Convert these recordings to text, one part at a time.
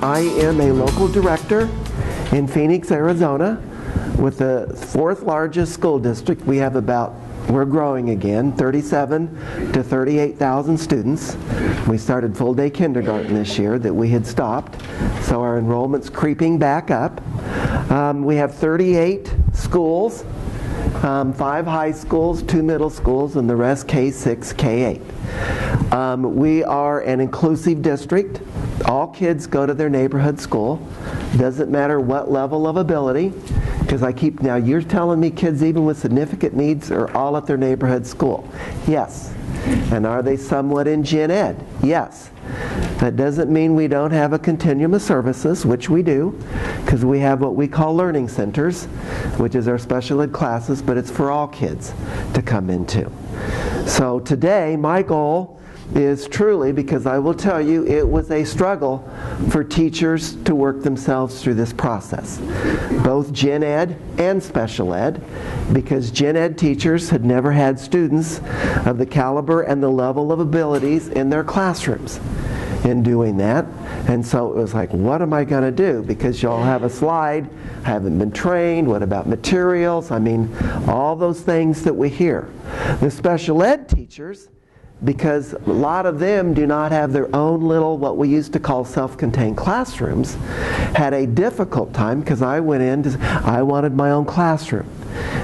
I am a local director in Phoenix, Arizona, with the 4th largest school district. We have we're growing again, 37 to 38,000 students. We started full-day kindergarten this year that we had stopped, so our enrollment's creeping back up. We have 38 schools, 5 high schools, 2 middle schools, and the rest K-6, K-8. We are an inclusive district. All kids go to their neighborhood school. Doesn't matter what level of ability, because now you're telling me kids even with significant needs are all at their neighborhood school. Yes. And are they somewhat in gen ed? Yes. That doesn't mean we don't have a continuum of services, which we do, because we have what we call learning centers, which is our special ed classes, but it's for all kids to come into. So today, my goal is truly, because I will tell you, it was a struggle for teachers to work themselves through this process. Both gen ed and special ed, because gen ed teachers had never had students of the caliber and the level of abilities in their classrooms in doing that. And so it was like, what am I going to do? Because y'all have a slide, I haven't been trained, what about materials? I mean, all those things that we hear. The special ed teachers, because a lot of them do not have their own little, what we used to call self-contained classrooms, had a difficult time because I went in, I wanted my own classroom.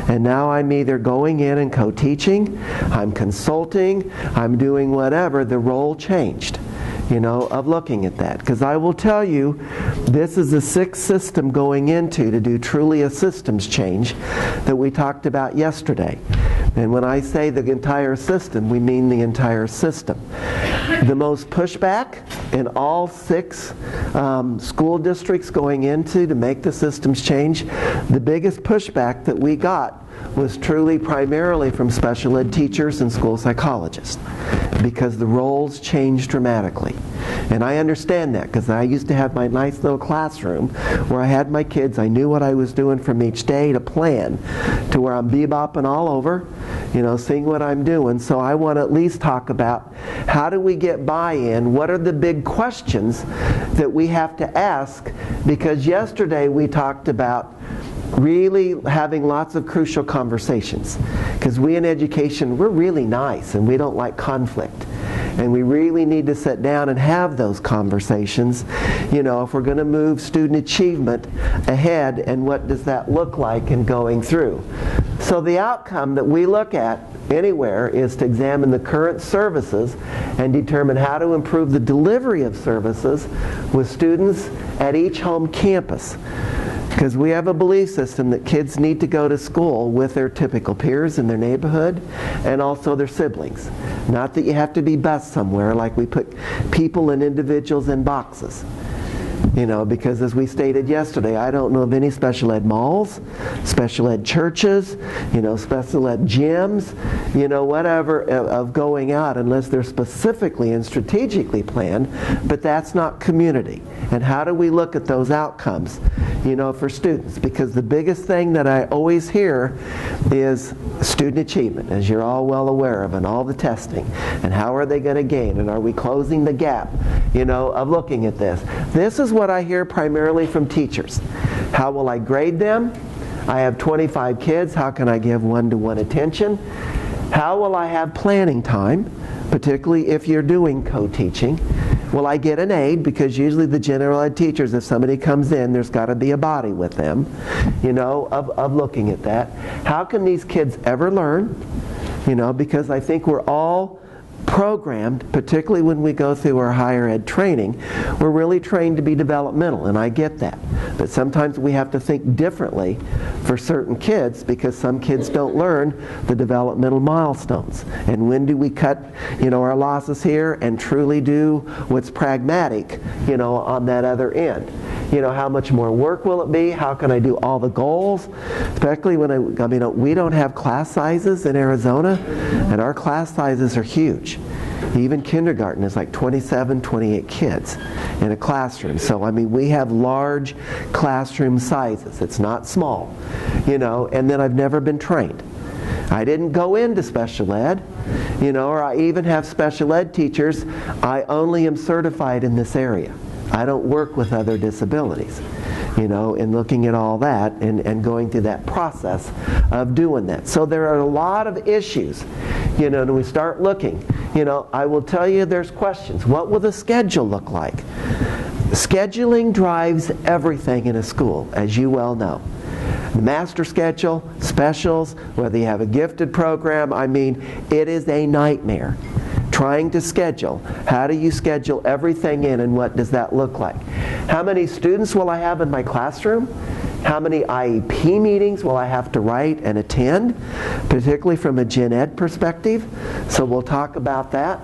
And now I'm either going in and co-teaching, I'm consulting, I'm doing whatever. The role changed, of looking at that. Because I will tell you, this is the 6th system going into to do truly a systems change that we talked about yesterday. And when I say the entire system, we mean the entire system. The most pushback in all 6 school districts going into to make the systems change, the biggest pushback that we got was truly primarily from special ed teachers and school psychologists, because the roles changed dramatically. And I understand that, because I used to have my nice little classroom where I had my kids, I knew what I was doing from each day to plan, to where I'm bebopping all over, seeing what I'm doing. So I want to at least talk about how do we get buy-in, what are the big questions that we have to ask, because yesterday we talked about really having lots of crucial conversations, because we in education, we're really nice and we don't like conflict, and we really need to sit down and have those conversations, if we're going to move student achievement ahead, and what does that look like in going through. So the outcome that we look at anywhere is to examine the current services and determine how to improve the delivery of services with students at each home campus. Because we have a belief system that kids need to go to school with their typical peers in their neighborhood and also their siblings. Not that you have to be bused somewhere like we put people and individuals in boxes. Because as we stated yesterday, I don't know of any special ed malls, special ed churches, special ed gyms, whatever of going out unless they're specifically and strategically planned, but that's not community. And how do we look at those outcomes, for students? Because the biggest thing that I always hear is student achievement, as you're all well aware of, and all the testing, and how are they going to gain, and are we closing the gap, of looking at this. This is what I hear primarily from teachers. How will I grade them? I have 25 kids, how can I give one-to-one attention? How will I have planning time, particularly if you're doing co-teaching? Will I get an aide? Because usually the general ed teachers, if somebody comes in, there's got to be a body with them, of looking at that. How can these kids ever learn? Because I think we're all programmed, particularly when we go through our higher ed training, we're really trained to be developmental, and I get that. But sometimes we have to think differently for certain kids, because some kids don't learn the developmental milestones. And when do we cut, our losses here and truly do what's pragmatic, on that other end? How much more work will it be? How can I do all the goals? Especially when we don't have class sizes in Arizona, and our class sizes are huge. Even kindergarten is like 27, 28 kids in a classroom. So we have large classroom sizes. It's not small, and then I've never been trained. I didn't go into special ed, or I even have special ed teachers. I only am certified in this area. I don't work with other disabilities. And looking at all that and going through that process of doing that. So there are a lot of issues, and we start looking. I will tell you there's questions. What will the schedule look like? Scheduling drives everything in a school, as you well know. Master schedule, specials, whether you have a gifted program, it is a nightmare. Trying to schedule. How do you schedule everything in, and what does that look like? How many students will I have in my classroom? How many IEP meetings will I have to write and attend, particularly from a gen ed perspective? So we'll talk about that.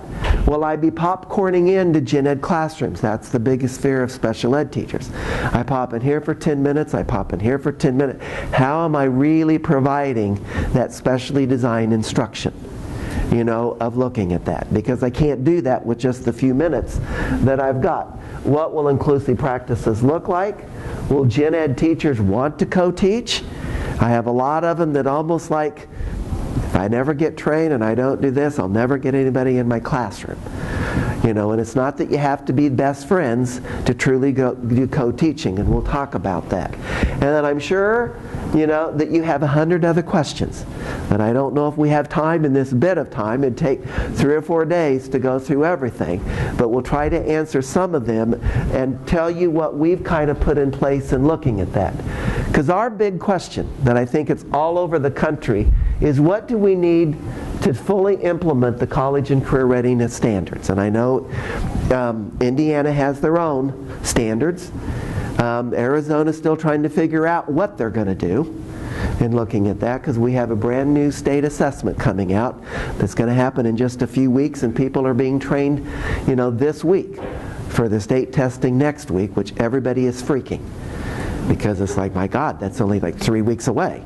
Will I be popcorning into gen ed classrooms? That's the biggest fear of special ed teachers. I pop in here for 10 minutes, I pop in here for 10 minutes. How am I really providing that specially designed instruction? Of looking at that, because I can't do that with just the few minutes that I've got. What will inclusive practices look like? Will gen ed teachers want to co-teach? I have a lot of them that almost like, if I never get trained and I don't do this, I'll never get anybody in my classroom. And it's not that you have to be best friends to truly do co-teaching, and we'll talk about that. And then I'm sure, that you have 100 other questions. And I don't know if we have time in this bit of time. It'd take 3 or 4 days to go through everything. But we'll try to answer some of them and tell you what we've kind of put in place in looking at that. Because our big question, that I think it's all over the country, is what do we need to fully implement the college and career readiness standards? And I know Indiana has their own standards. Arizona's still trying to figure out what they're going to do in looking at that, because we have a brand new state assessment coming out that's going to happen in just a few weeks, and people are being trained, this week for the state testing next week, which everybody is freaking. Because it's like, my God, that's only like 3 weeks away.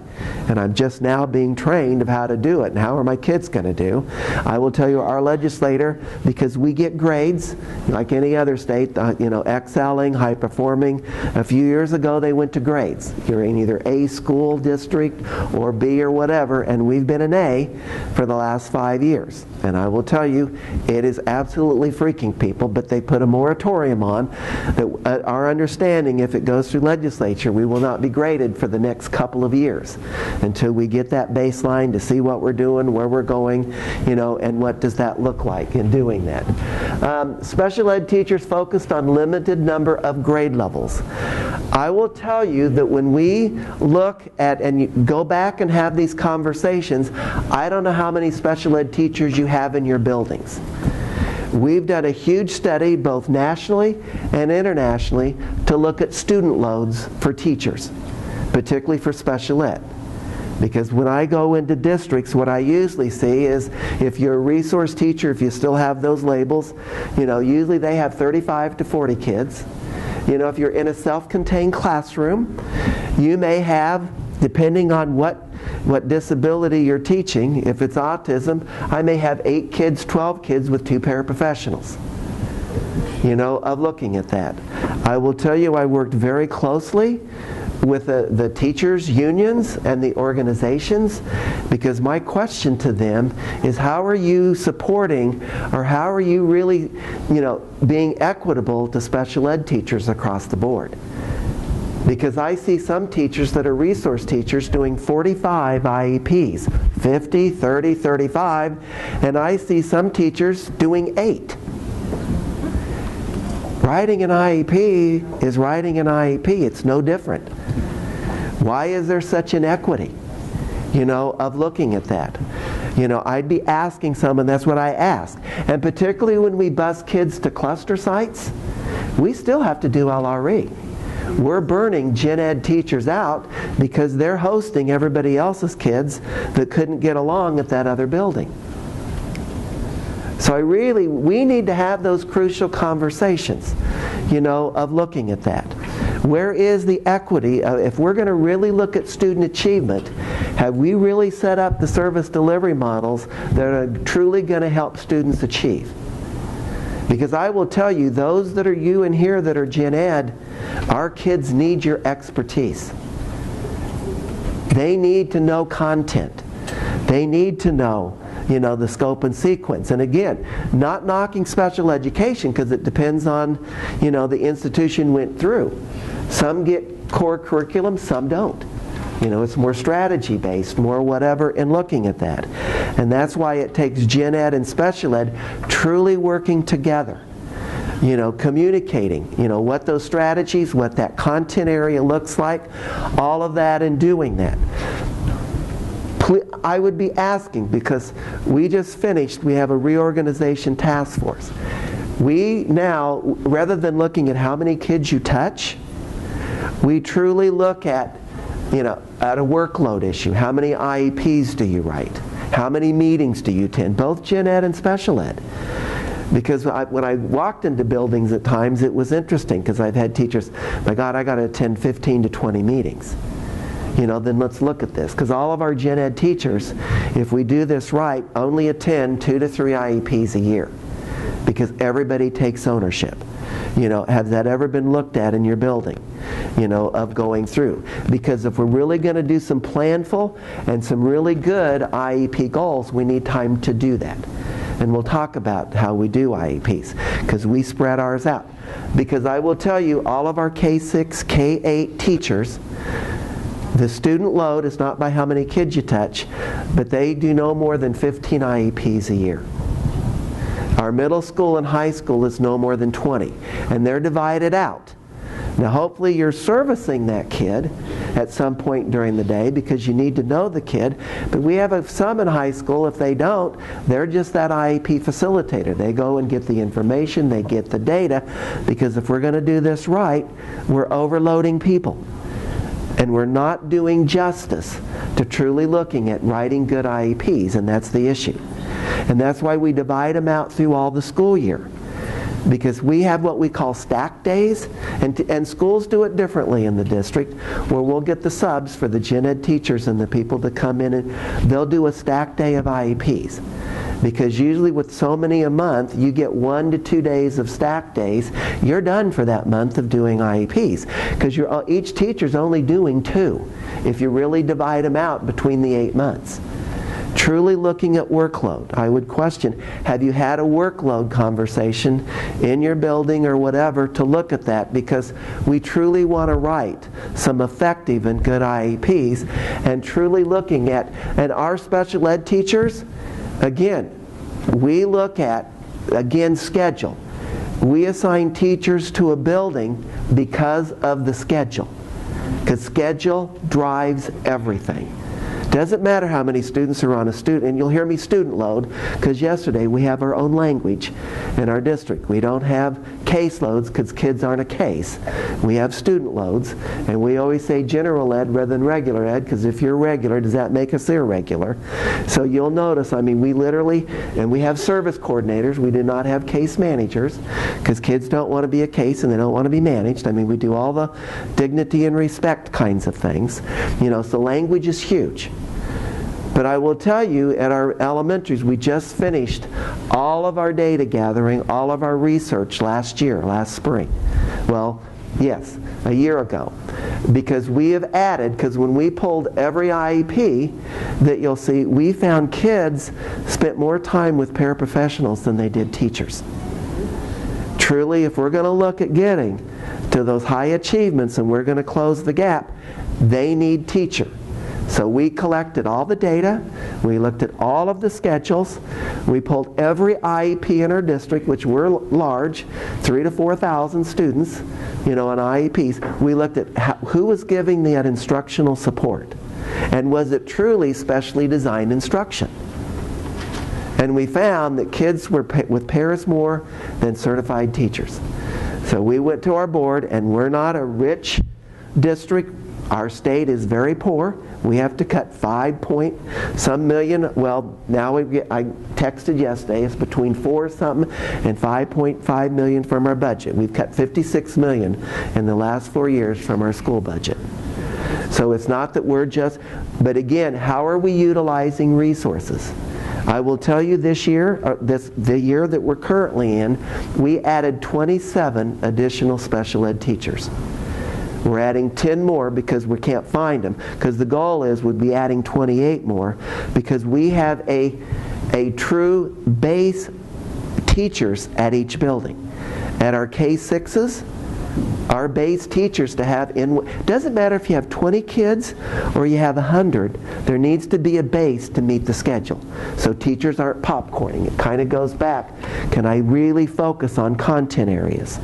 And I'm just now being trained of how to do it, and how are my kids going to do? I will tell you, our legislator, because we get grades, like any other state, excelling, high performing. A few years ago, they went to grades. You're in either A school district or B or whatever, and we've been an A for the last 5 years. And I will tell you, it is absolutely freaking people, but they put a moratorium on that. Our understanding, if it goes through legislature, we will not be graded for the next couple of years until we get that baseline to see what we're doing, where we're going, and what does that look like in doing that. Special ed teachers focused on limited number of grade levels. I will tell you that when we look at and you go back and have these conversations, I don't know how many special ed teachers you have in your buildings. We've done a huge study, both nationally and internationally, to look at student loads for teachers, particularly for special ed. Because when I go into districts, what I usually see is, if you're a resource teacher, if you still have those labels, usually they have 35 to 40 kids. If you're in a self-contained classroom, you may have, depending on what disability you're teaching, if it's autism, I may have 8 kids, 12 kids with 2 paraprofessionals. Of looking at that. I will tell you, I worked very closely with the teachers' unions and the organizations, because my question to them is, how are you supporting, or how are you really, being equitable to special ed teachers across the board? Because I see some teachers that are resource teachers doing 45 IEPs, 50, 30, 35, and I see some teachers doing 8. Writing an IEP is writing an IEP. It's no different. Why is there such inequity, of looking at that? I'd be asking someone, that's what I ask. And particularly when we bus kids to cluster sites, we still have to do LRE. We're burning gen ed teachers out because they're hosting everybody else's kids that couldn't get along at that other building. So we need to have those crucial conversations, of looking at that. Where is the equity? If we're going to really look at student achievement, have we really set up the service delivery models that are truly going to help students achieve? Because I will tell you, those that are you in here that are gen ed, our kids need your expertise. They need to know content. They need to know, the scope and sequence. And again, not knocking special education, because it depends on, the institution went through. Some get core curriculum, some don't. It's more strategy based, more whatever, in looking at that. And that's why it takes gen ed and special ed truly working together. Communicating, what those strategies, what that content area looks like, all of that, and doing that. I would be asking, because we just finished, we have a reorganization task force. We now, rather than looking at how many kids you touch, we truly look at a workload issue. How many IEPs do you write? How many meetings do you attend? Both gen ed and special ed. Because when I walked into buildings at times, it was interesting, because I've had teachers, my God, I got to attend 15 to 20 meetings. Then let's look at this. Because all of our gen ed teachers, if we do this right, only attend 2 to 3 IEPs a year. Because everybody takes ownership. Has that ever been looked at in your building? Of going through. Because if we're really going to do some planful and some really good IEP goals, we need time to do that. And we'll talk about how we do IEPs, because we spread ours out. Because I will tell you, all of our K-6, K-8 teachers, the student load is not by how many kids you touch, but they do no more than 15 IEPs a year. Our middle school and high school is no more than 20, and they're divided out. Now hopefully you're servicing that kid at some point during the day, because you need to know the kid. But we have some in high school, if they don't, they're just that IEP facilitator. They go and get the information, they get the data, because if we're going to do this right, we're overloading people. And we're not doing justice to truly looking at writing good IEPs, and that's the issue. And that's why we divide them out through all the school year. Because we have what we call stack days, and schools do it differently in the district, where we'll get the subs for the gen ed teachers and the people that come in, and they'll do a stack day of IEPs. Because usually with so many a month, you get 1 to 2 days of stack days, you're done for that month of doing IEPs. Because each teacher's only doing 2, if you really divide them out between the 8 months. Truly looking at workload. I would question, have you had a workload conversation in your building or whatever to look at that? Because we truly want to write some effective and good IEPs, and truly looking at, and our special ed teachers, again, we look at, schedule. We assign teachers to a building because of the schedule. Because schedule drives everything. Doesn't matter how many students are on a student, and you'll hear me student load, because yesterday we have our own language in our district. We don't have case loads, because kids aren't a case. We have student loads, and we always say general ed rather than regular ed, because if you're regular, does that make us irregular? So you'll notice, we literally, and we have service coordinators, we do not have case managers, because kids don't want to be a case and they don't want to be managed. We do all the dignity and respect kinds of things. So language is huge. But I will tell you, at our elementaries, we just finished all of our data gathering, all of our research last spring. Well, yes, a year ago. Because we have added, because when we pulled every IEP that you'll see, we found kids spent more time with paraprofessionals than they did teachers. Truly, if we're going to look at getting to those high achievements and we're going to close the gap, they need teacher. So we collected all the data, we looked at all of the schedules, we pulled every IEP in our district, which were large, 3,000 to 4,000 students, on IEPs. We looked at who was giving that instructional support, and was it truly specially designed instruction. And we found that kids were with pairs more than certified teachers. So we went to our board, and we're not a rich district. Our state is very poor. We have to cut 5 point some million. Well, now I texted yesterday, it's between 4 something and 5.5 million from our budget. We've cut 56 million in the last 4 years from our school budget. So it's not that we're just, but again, how are we utilizing resources? I will tell you this year, the year that we're currently in, we added 27 additional special ed teachers. We're adding 10 more because we can't find them. Because the goal would be adding 28 more, because we have a a true base teachers at each building. At our K-6s, our base teachers to have doesn't matter if you have 20 kids or you have 100, there needs to be a base to meet the schedule. So teachers aren't popcorning. It kind of goes back, can I really focus on content areas?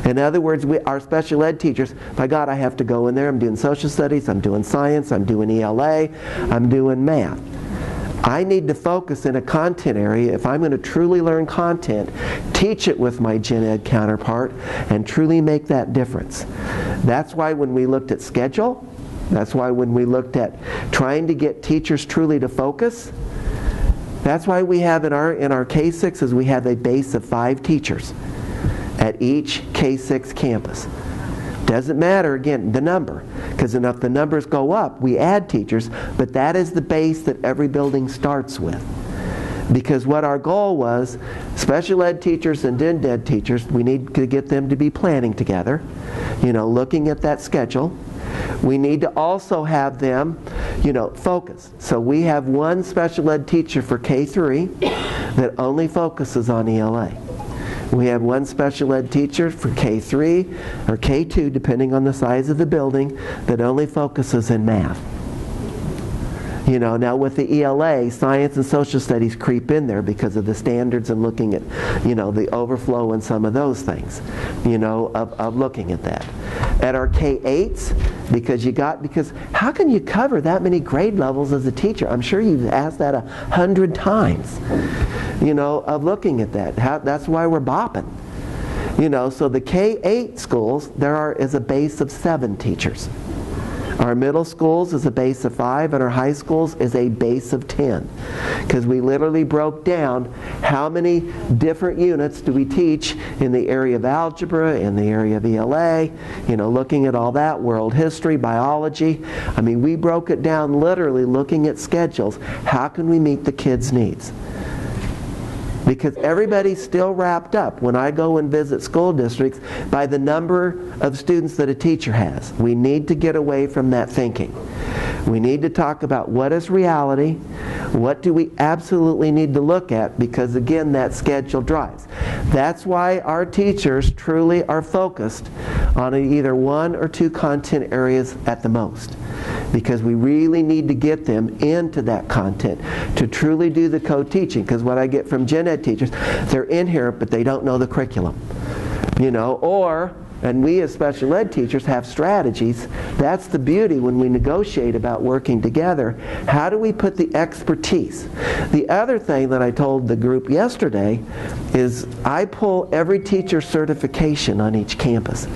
In other words, our special ed teachers, by God, I have to go in there, I'm doing social studies, I'm doing science, I'm doing ELA, I'm doing math. I need to focus in a content area. If I'm going to truly learn content, teach it with my gen ed counterpart and truly make that difference. That's why when we looked at schedule, that's why when we looked at trying to get teachers truly to focus, that's why we have in our K-6s, we have a base of 5 teachers at each K-6 campus. Doesn't matter, again, the number, because if the numbers go up, we add teachers, but that is the base that every building starts with. Because what our goal was, special ed teachers and gen ed teachers, we need to get them to be planning together, looking at that schedule. We need to also have them, focused. So we have one special ed teacher for K3 that only focuses on ELA. We have one special ed teacher for K3 or K2, depending on the size of the building, that only focuses in math. Now with the ELA, science and social studies creep in there because of the standards and looking at, the overflow and some of those things, of looking at that. At our K8s, because how can you cover that many grade levels as a teacher? I'm sure you've asked that 100 times, of looking at that. That's why we're bopping. So the K8 schools, is a base of 7 teachers. Our middle schools is a base of 5, and our high schools is a base of 10. Because we literally broke down how many different units do we teach in the area of algebra, in the area of ELA, looking at all that, world history, biology. I mean, we broke it down literally looking at schedules. How can we meet the kids' needs? Because everybody's still wrapped up, when I go and visit school districts, by the number of students that a teacher has. We need to get away from that thinking. We need to talk about what is reality, what do we absolutely need to look at, because again, that schedule drives. That's why our teachers truly are focused on either 1 or 2 content areas at the most. Because we really need to get them into that content to truly do the co-teaching. Because what I get from gen ed teachers, they're in here but they don't know the curriculum. And we as special ed teachers have strategies. That's the beauty when we negotiate about working together. How do we put the expertise? The other thing that I told the group yesterday is I pull every teacher certification on each campus.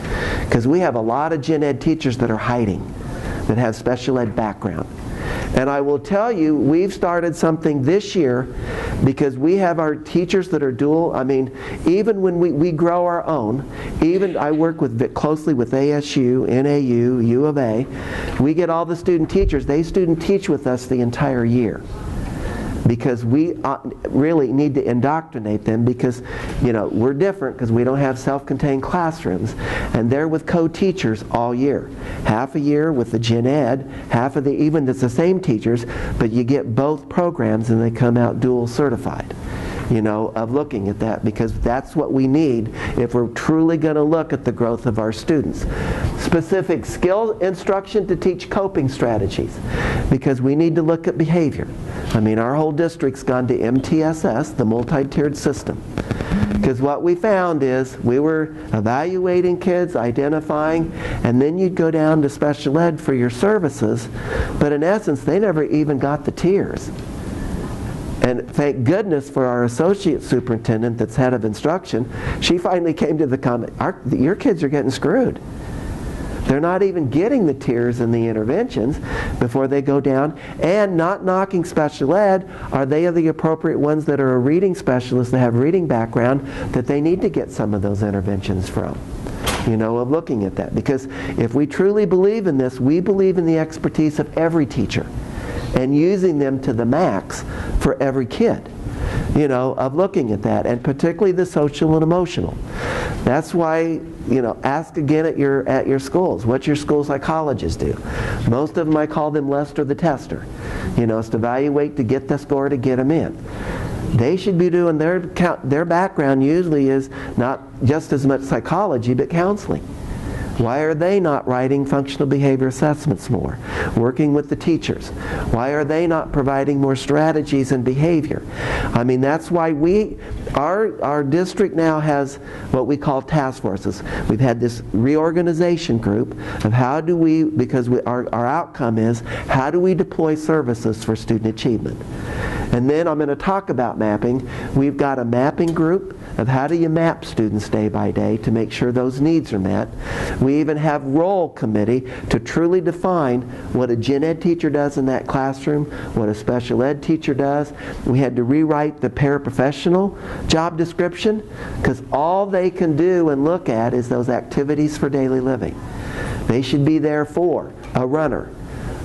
Because we have a lot of gen ed teachers that are hiding, that have special ed background. And I will tell you, we've started something this year because we have our teachers that are dual. I mean, even when we grow our own, even I work closely with ASU, NAU, U of A, we get all the student teachers. They student teach with us the entire year. Because we really need to indoctrinate them because, we're different because we don't have self-contained classrooms. And they're with co-teachers all year. Half a year with the gen ed, half of even it's the same teachers, but you get both programs and they come out dual certified. Of looking at that, because that's what we need if we're truly going to look at the growth of our students. Specific skill instruction to teach coping strategies, because we need to look at behavior. I mean, our whole district's gone to MTSS, the multi-tiered system. Because what we found is we were evaluating kids, identifying, and then you'd go down to special ed for your services, but in essence, they never even got the tiers. And thank goodness for our associate superintendent that's head of instruction. She finally came to the comment, your kids are getting screwed. They're not even getting the tiers and the interventions before they go down. And not knocking special ed, are they the appropriate ones that are a reading specialist that have reading background that they need to get some of those interventions from? Of looking at that. Because if we truly believe in this, we believe in the expertise of every teacher and using them to the max for every kid, of looking at that, and particularly the social and emotional. That's why, ask again at your schools. What your school psychologists do. Most of them, I call them Lester the Tester. It's to evaluate to get the score to get them in. They should be doing their background usually is not just as much psychology, but counseling. Why are they not writing functional behavior assessments more? Working with the teachers? Why are they not providing more strategies and behavior? I mean, that's why our district now has what we call task forces. We've had this reorganization group of how do we, because our outcome is, how do we deploy services for student achievement? And then I'm going to talk about mapping. We've got a mapping group of how do you map students day by day to make sure those needs are met. We even have role committee to truly define what a gen ed teacher does in that classroom, what a special ed teacher does. We had to rewrite the paraprofessional job description because all they can do and look at is those activities for daily living. They should be there for a runner,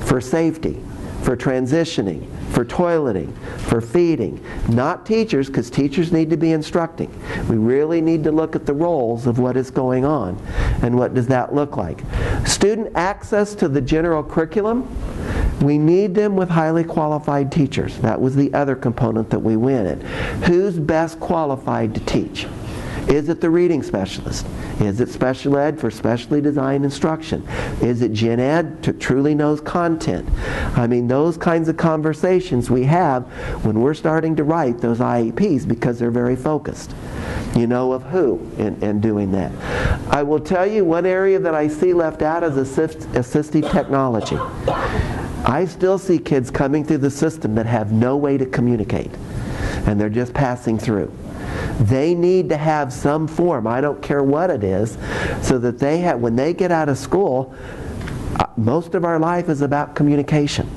for safety, for transitioning, for toileting, for feeding. Not teachers, because teachers need to be instructing. We really need to look at the roles of what is going on and what does that look like. Student access to the general curriculum, we need them with highly qualified teachers. That was the other component that we went in. Who's best qualified to teach? Is it the reading specialist? Is it special ed for specially designed instruction? Is it gen ed to truly knows content? I mean, those kinds of conversations we have when we're starting to write those IEPs because they're very focused. You know of who in doing that. I will tell you one area that I see left out is assistive technology. I still see kids coming through the system that have no way to communicate, and they're just passing through. They need to have some form, I don't care what it is, so that they have, when they get out of school, most of our life is about communication.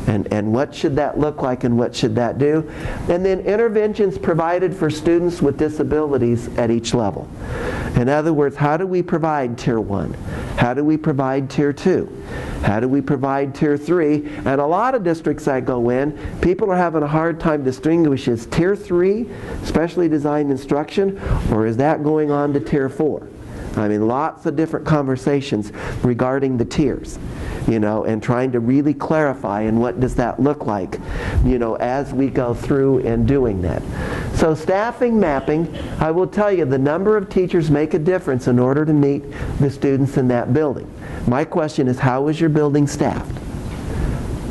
And what should that look like and what should that do? And then interventions provided for students with disabilities at each level. In other words, how do we provide Tier 1? How do we provide Tier 2? How do we provide Tier 3? And a lot of districts I go in, people are having a hard time distinguishing, is Tier 3 specially designed instruction, or is that going on to Tier 4? I mean, lots of different conversations regarding the tiers, you know, and trying to really clarify and what does that look like, you know, as we go through and doing that. So staffing mapping, I will tell you the number of teachers make a difference in order to meet the students in that building. My question is, how is your building staffed?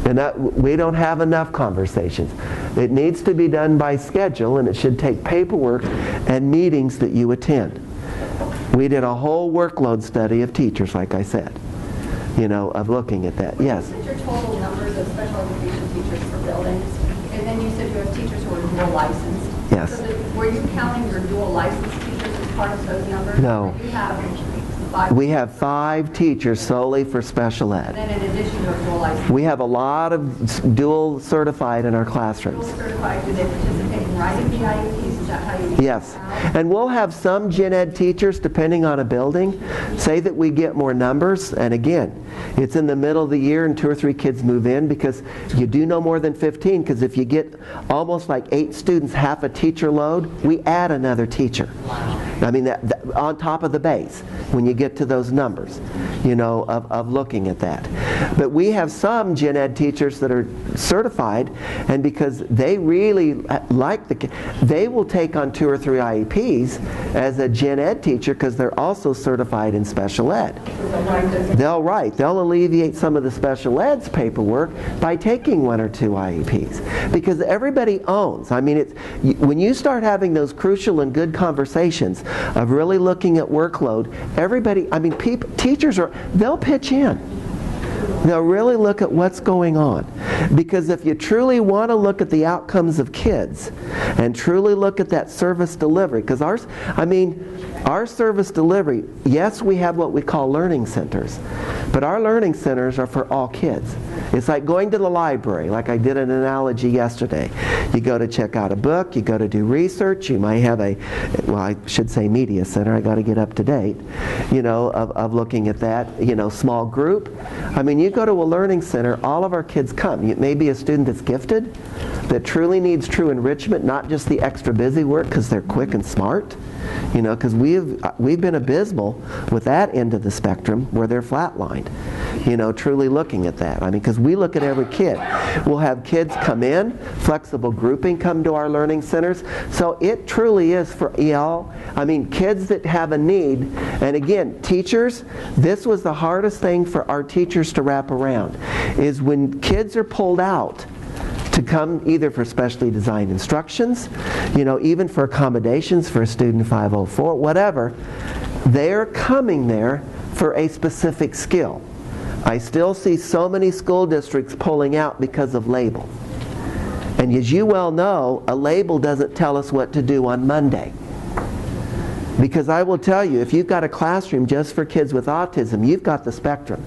And we don't have enough conversations. It needs to be done by schedule, and it should take paperwork and meetings that you attend. We did a whole workload study of teachers, like I said, you know, of looking at that. Yes? You said your total numbers of special education teachers per building, and then you said you have teachers who are dual licensed. Yes. So were you counting your dual licensed teachers as part of those numbers? No. You have 5. We have 5 teachers solely for special ed. And then in addition to a dual license. We have a lot of dual certified in our classrooms. Dual certified, do they participate in writing the IEPs? Is that how you Yes. And we'll have some gen ed teachers, depending on a building, say that we get more numbers, and again, it's in the middle of the year and 2 or 3 kids move in, because you do no more than 15, because if you get almost like 8 students, half a teacher load, we add another teacher. I mean, that on top of the base, when you get to those numbers, you know, of looking at that. But we have some gen ed teachers that are certified, and because they really like they will take on 2 or 3 IEPs as a gen ed teacher because they're also certified in special ed. They'll alleviate some of the special ed's paperwork by taking 1 or 2 IEPs, because everybody owns. I mean, when you start having those crucial and good conversations of really looking at workload, everybody, I mean, teachers they'll pitch in. They'll really look at what's going on. Because if you truly want to look at the outcomes of kids and truly look at that service delivery, because our service delivery, yes, we have what we call learning centers, but our learning centers are for all kids. It's like going to the library, like I did an analogy yesterday. You go to check out a book, you go to do research, you might have I should say media center, I got to get up to date, you know, of looking at that, you know, small group. I mean, you go to a learning center, all of our kids come. It may be a student that's gifted, that truly needs true enrichment, not just the extra busy work because they're quick and smart. You know, because we've been abysmal with that end of the spectrum where they're flatlined. truly looking at that. I mean, because we look at every kid. We'll have kids come in, flexible grouping come to our learning centers. So it truly is for EL. I mean, kids that have a need, and again, teachers, this was the hardest thing for our teachers to wrap around, is when kids are pulled out to come either for specially designed instructions, even for accommodations for a student 504, whatever, they're coming there for a specific skill. I still see so many school districts pulling out because of label. And as you well know, a label doesn't tell us what to do on Monday. Because I will tell you, if you've got a classroom just for kids with autism, you've got the spectrum.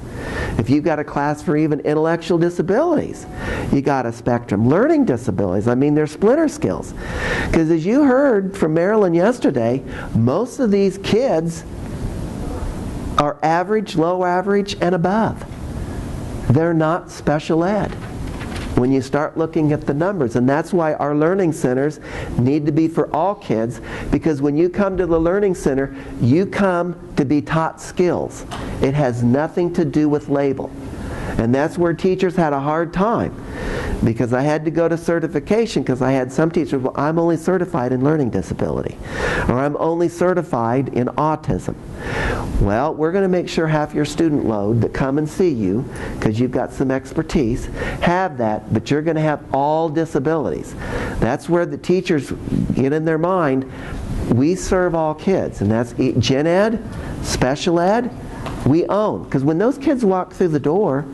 If you've got a class for even intellectual disabilities, you got a spectrum. Learning disabilities, I mean, they're splinter skills. Because as you heard from Marilyn yesterday, most of these kids are average, low average, and above. They're not special ed when you start looking at the numbers. And that's why our learning centers need to be for all kids, because when you come to the learning center, you come to be taught skills. It has nothing to do with label. And that's where teachers had a hard time, because I had to go to certification, because I had some teachers, well, I'm only certified in learning disability, or I'm only certified in autism. Well, we're going to make sure half your student load that come and see you, because you've got some expertise, have that, but you're going to have all disabilities. That's where the teachers get in their mind, we serve all kids, and that's gen ed, special ed, we own. Because when those kids walk through the door,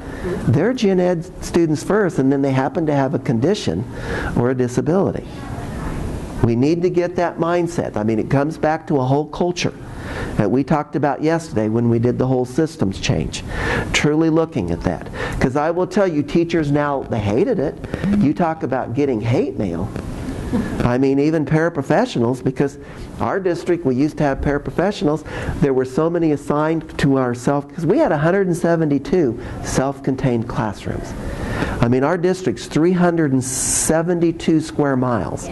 they're gen ed students first, and then they happen to have a condition or a disability. We need to get that mindset. I mean, it comes back to a whole culture that we talked about yesterday when we did the whole systems change. Truly looking at that. Because I will tell you, teachers now, they hated it. You talk about getting hate mail. I mean, even paraprofessionals, because our district, we used to have paraprofessionals. There were so many assigned to ourselves, because we had 172 self-contained classrooms. I mean, our district's 372 square miles.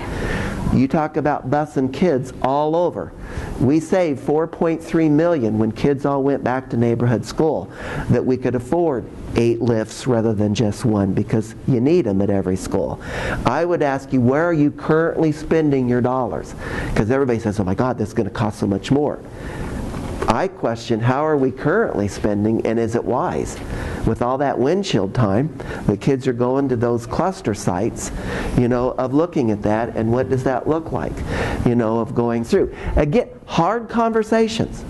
You talk about busing kids all over. We saved $4.3 million when kids all went back to neighborhood school, that we could afford 8 lifts rather than just one, because you need them at every school. I would ask you, where are you currently spending your dollars? Because everybody says, oh my God, that's going to cost so much more. I question, how are we currently spending, and is it wise? With all that windshield time, the kids are going to those cluster sites, of looking at that, and what does that look like, of going through. Again, hard conversations.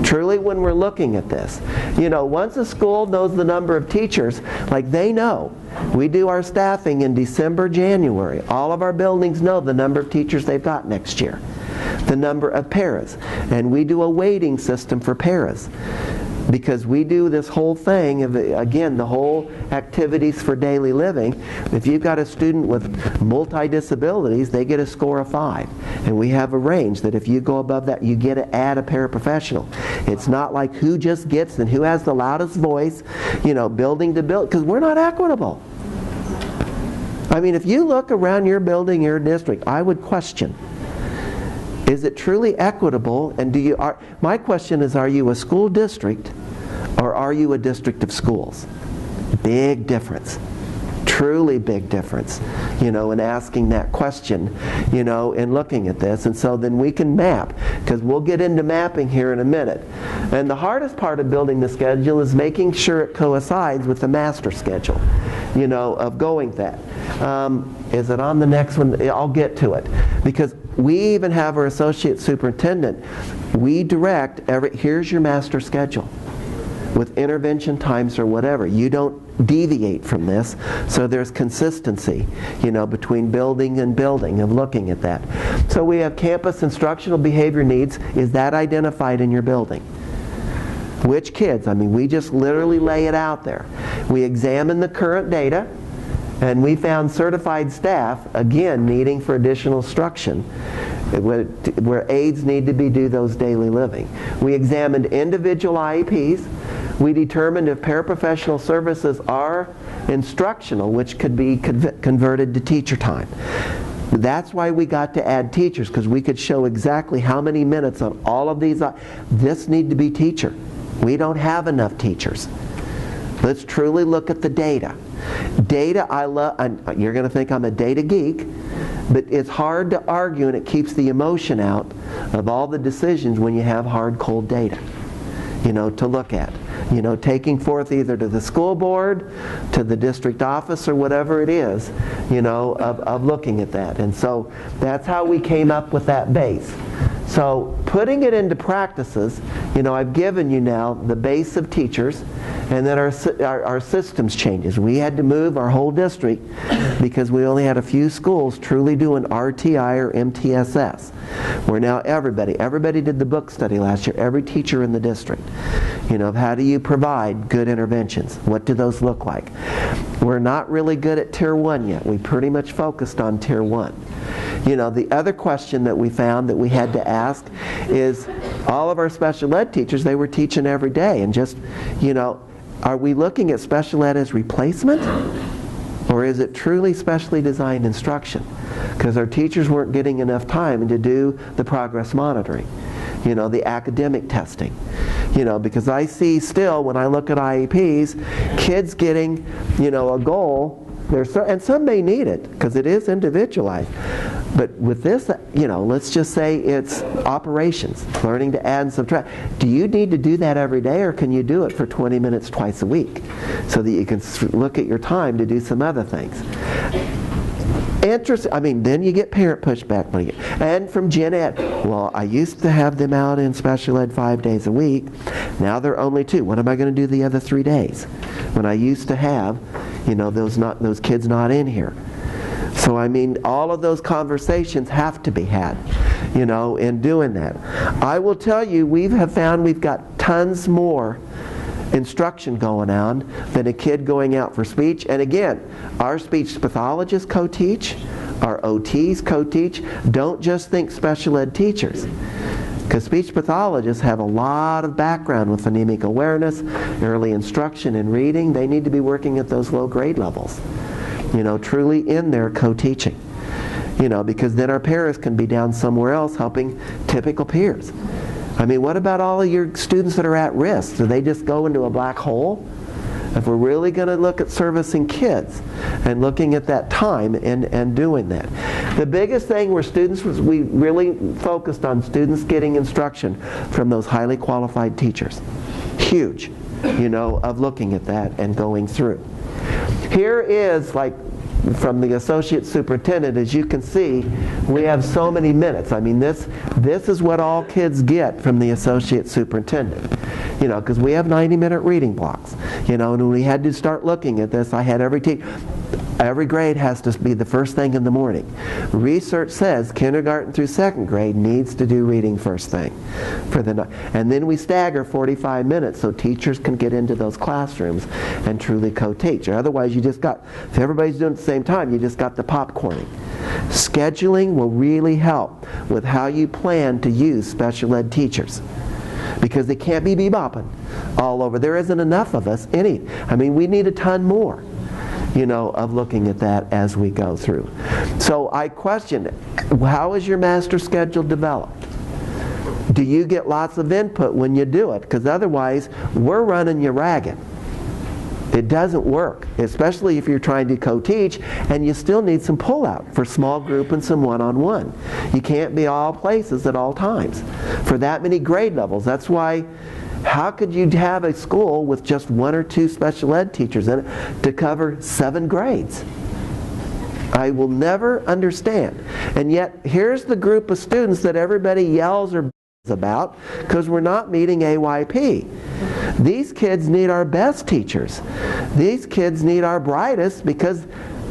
Truly, when we're looking at this, once a school knows the number of teachers, like they know, we do our staffing in December, January. All of our buildings know the number of teachers they've got next year, the number of paras, and we do a weighting system for paras. Because we do this whole thing of, again, the whole activities for daily living. If you've got a student with multi-disabilities, they get a score of 5. And we have a range that if you go above that, you get to add a paraprofessional. It's not like who just gets and who has the loudest voice, building to build, because we're not equitable. I mean, if you look around your building, your district, I would question, is it truly equitable? And my question is, are you a school district or are you a district of schools? Big difference. Truly big difference, in asking that question, in looking at this. And so then we can map, because we'll get into mapping here in a minute. And the hardest part of building the schedule is making sure it coincides with the master schedule, of going that. Is it on the next one? I'll get to it. Because we even have our associate superintendent. We direct here's your master schedule with intervention times or whatever. You don't deviate from this, so there's consistency, between building and building, of looking at that. So we have campus instructional behavior needs. Is that identified in your building? Which kids? I mean, we just literally lay it out there. We examine the current data, and we found certified staff, again, needing for additional instruction, where aides need to do those daily living. We examined individual IEPs. We determined if paraprofessional services are instructional, which could be converted to teacher time. That's why we got to add teachers, because we could show exactly how many minutes on all of these. This need to be teacher. We don't have enough teachers. Let's truly look at the data. Data, I love. You're going to think I'm a data geek, but it's hard to argue, and it keeps the emotion out of all the decisions when you have hard, cold data, to look at. Taking forth either to the school board, to the district office, or whatever it is, of looking at that. And so that's how we came up with that base. So putting it into practices, I've given you now the base of teachers, and then our systems changes. We had to move our whole district because we only had a few schools truly doing RTI or MTSS. Where now everybody did the book study last year, every teacher in the district. How do you provide good interventions? What do those look like? We're not really good at Tier 1 yet. We pretty much focused on Tier 1. The other question that we found that we had to ask is all of our special ed teachers, they were teaching every day, and just, are we looking at special ed as replacement? Or is it truly specially designed instruction? Because our teachers weren't getting enough time to do the progress monitoring, the academic testing. Because I see still, when I look at IEPs, kids getting, a goal, and some may need it, because it is individualized. But with this, let's just say it's operations, learning to add and subtract. Do you need to do that every day, or can you do it for 20 minutes twice a week so that you can look at your time to do some other things? Then you get parent pushback. And from Gen Ed, well, I used to have them out in special ed 5 days a week. Now they're only 2. What am I going to do the other 3 days? When I used to have, those kids not in here. So all of those conversations have to be had, in doing that. I will tell you, we have found we've got tons more instruction going on than a kid going out for speech. And again, our speech pathologists co-teach, our OTs co-teach. Don't just think special ed teachers. Because speech pathologists have a lot of background with phonemic awareness, early instruction and reading. They need to be working at those low grade levels. Truly in there co-teaching. Because then our parents can be down somewhere else helping typical peers. What about all of your students that are at risk? Do they just go into a black hole? If we're really going to look at servicing kids and looking at that time and doing that. The biggest thing where students we really focused on students getting instruction from those highly qualified teachers. Huge, of looking at that and going through. Here is from the associate superintendent, as you can see, we have so many minutes. This is what all kids get from the associate superintendent. Because we have 90-minute reading blocks. And when we had to start looking at this, I had every grade has to be the first thing in the morning. Research says kindergarten through second grade needs to do reading first thing and then we stagger 45 minutes so teachers can get into those classrooms and truly co-teach. Or otherwise if everybody's doing it at the same time, you just got the popcorning. Scheduling will really help with how you plan to use special ed teachers. Because they can't be bebopping all over. There isn't enough of us. We need a ton more. Of looking at that as we go through. So I question, how is your master schedule developed? Do you get lots of input when you do it? Because otherwise, we're running you ragged. It doesn't work, especially if you're trying to co-teach, and you still need some pull-out for small group and some one-on-one. You can't be all places at all times for that many grade levels. That's why, how could you have a school with just 1 or 2 special ed teachers in it to cover 7 grades? I will never understand. And yet, here's the group of students that everybody yells or about because we're not meeting AYP. These kids need our best teachers. These kids need our brightest because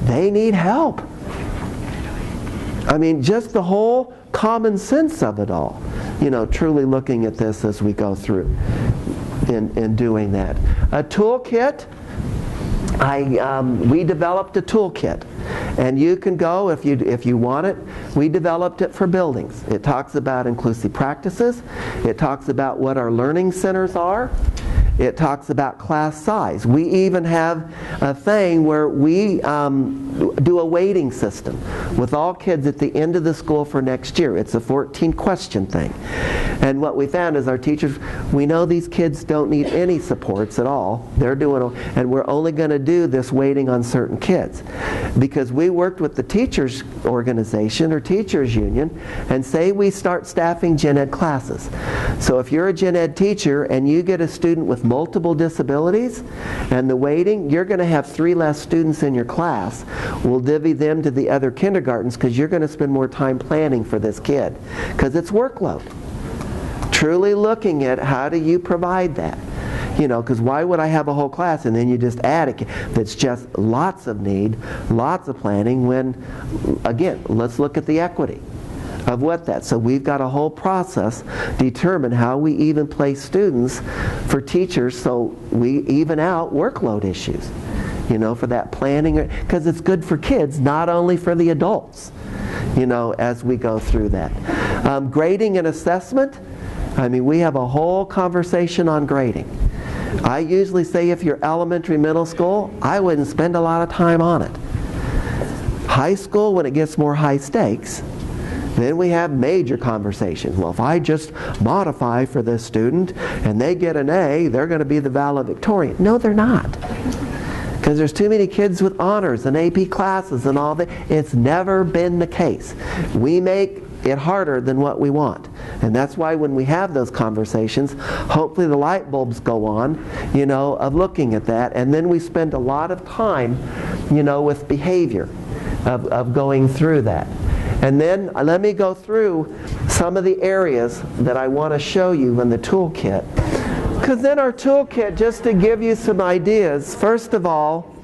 they need help. Just the whole common sense of it all. Truly looking at this as we go through in doing that. A toolkit, we developed a toolkit. And you can go if you want it. We developed it for buildings. It talks about inclusive practices. It talks about what our learning centers are. It talks about class size. We even have a thing where we do a weighting system with all kids at the end of the school for next year. It's a 14-question thing. And what we found is our teachers, we know these kids don't need any supports at all. They're doing, and we're only going to do this weighting on certain kids. Because we worked with the teachers organization or teachers union, and say we start staffing gen ed classes. So if you're a gen ed teacher and you get a student with multiple disabilities and the weighting, you're going to have 3 less students in your class. We'll divvy them to the other kindergartens because you're going to spend more time planning for this kid. Because it's workload. Truly looking at how do you provide that. You know, because why would I have a whole class and then you just add it that's just lots of need, lots of planning when, again, let's look at the equity of what that. So we've got a whole process determine how we even place students for teachers so we even out workload issues, you know, for that planning, because it's good for kids, not only for the adults, you know, as we go through that. Grading and assessment, I mean, we have a whole conversation on grading. I usually say if you're elementary, middle school, I wouldn't spend a lot of time on it. High school, when it gets more high stakes, then we have major conversations. Well, if I just modify for this student and they get an A, they're going to be the valedictorian. No, they're not. Because there's too many kids with honors and AP classes and all that. It's never been the case. We make it harder than what we want. And that's why when we have those conversations, hopefully the light bulbs go on, you know, of looking at that. And then we spend a lot of time, you know, with behavior of going through that. And then let me go through some of the areas that I want to show you in the toolkit. Because in our toolkit, just to give you some ideas, first of all,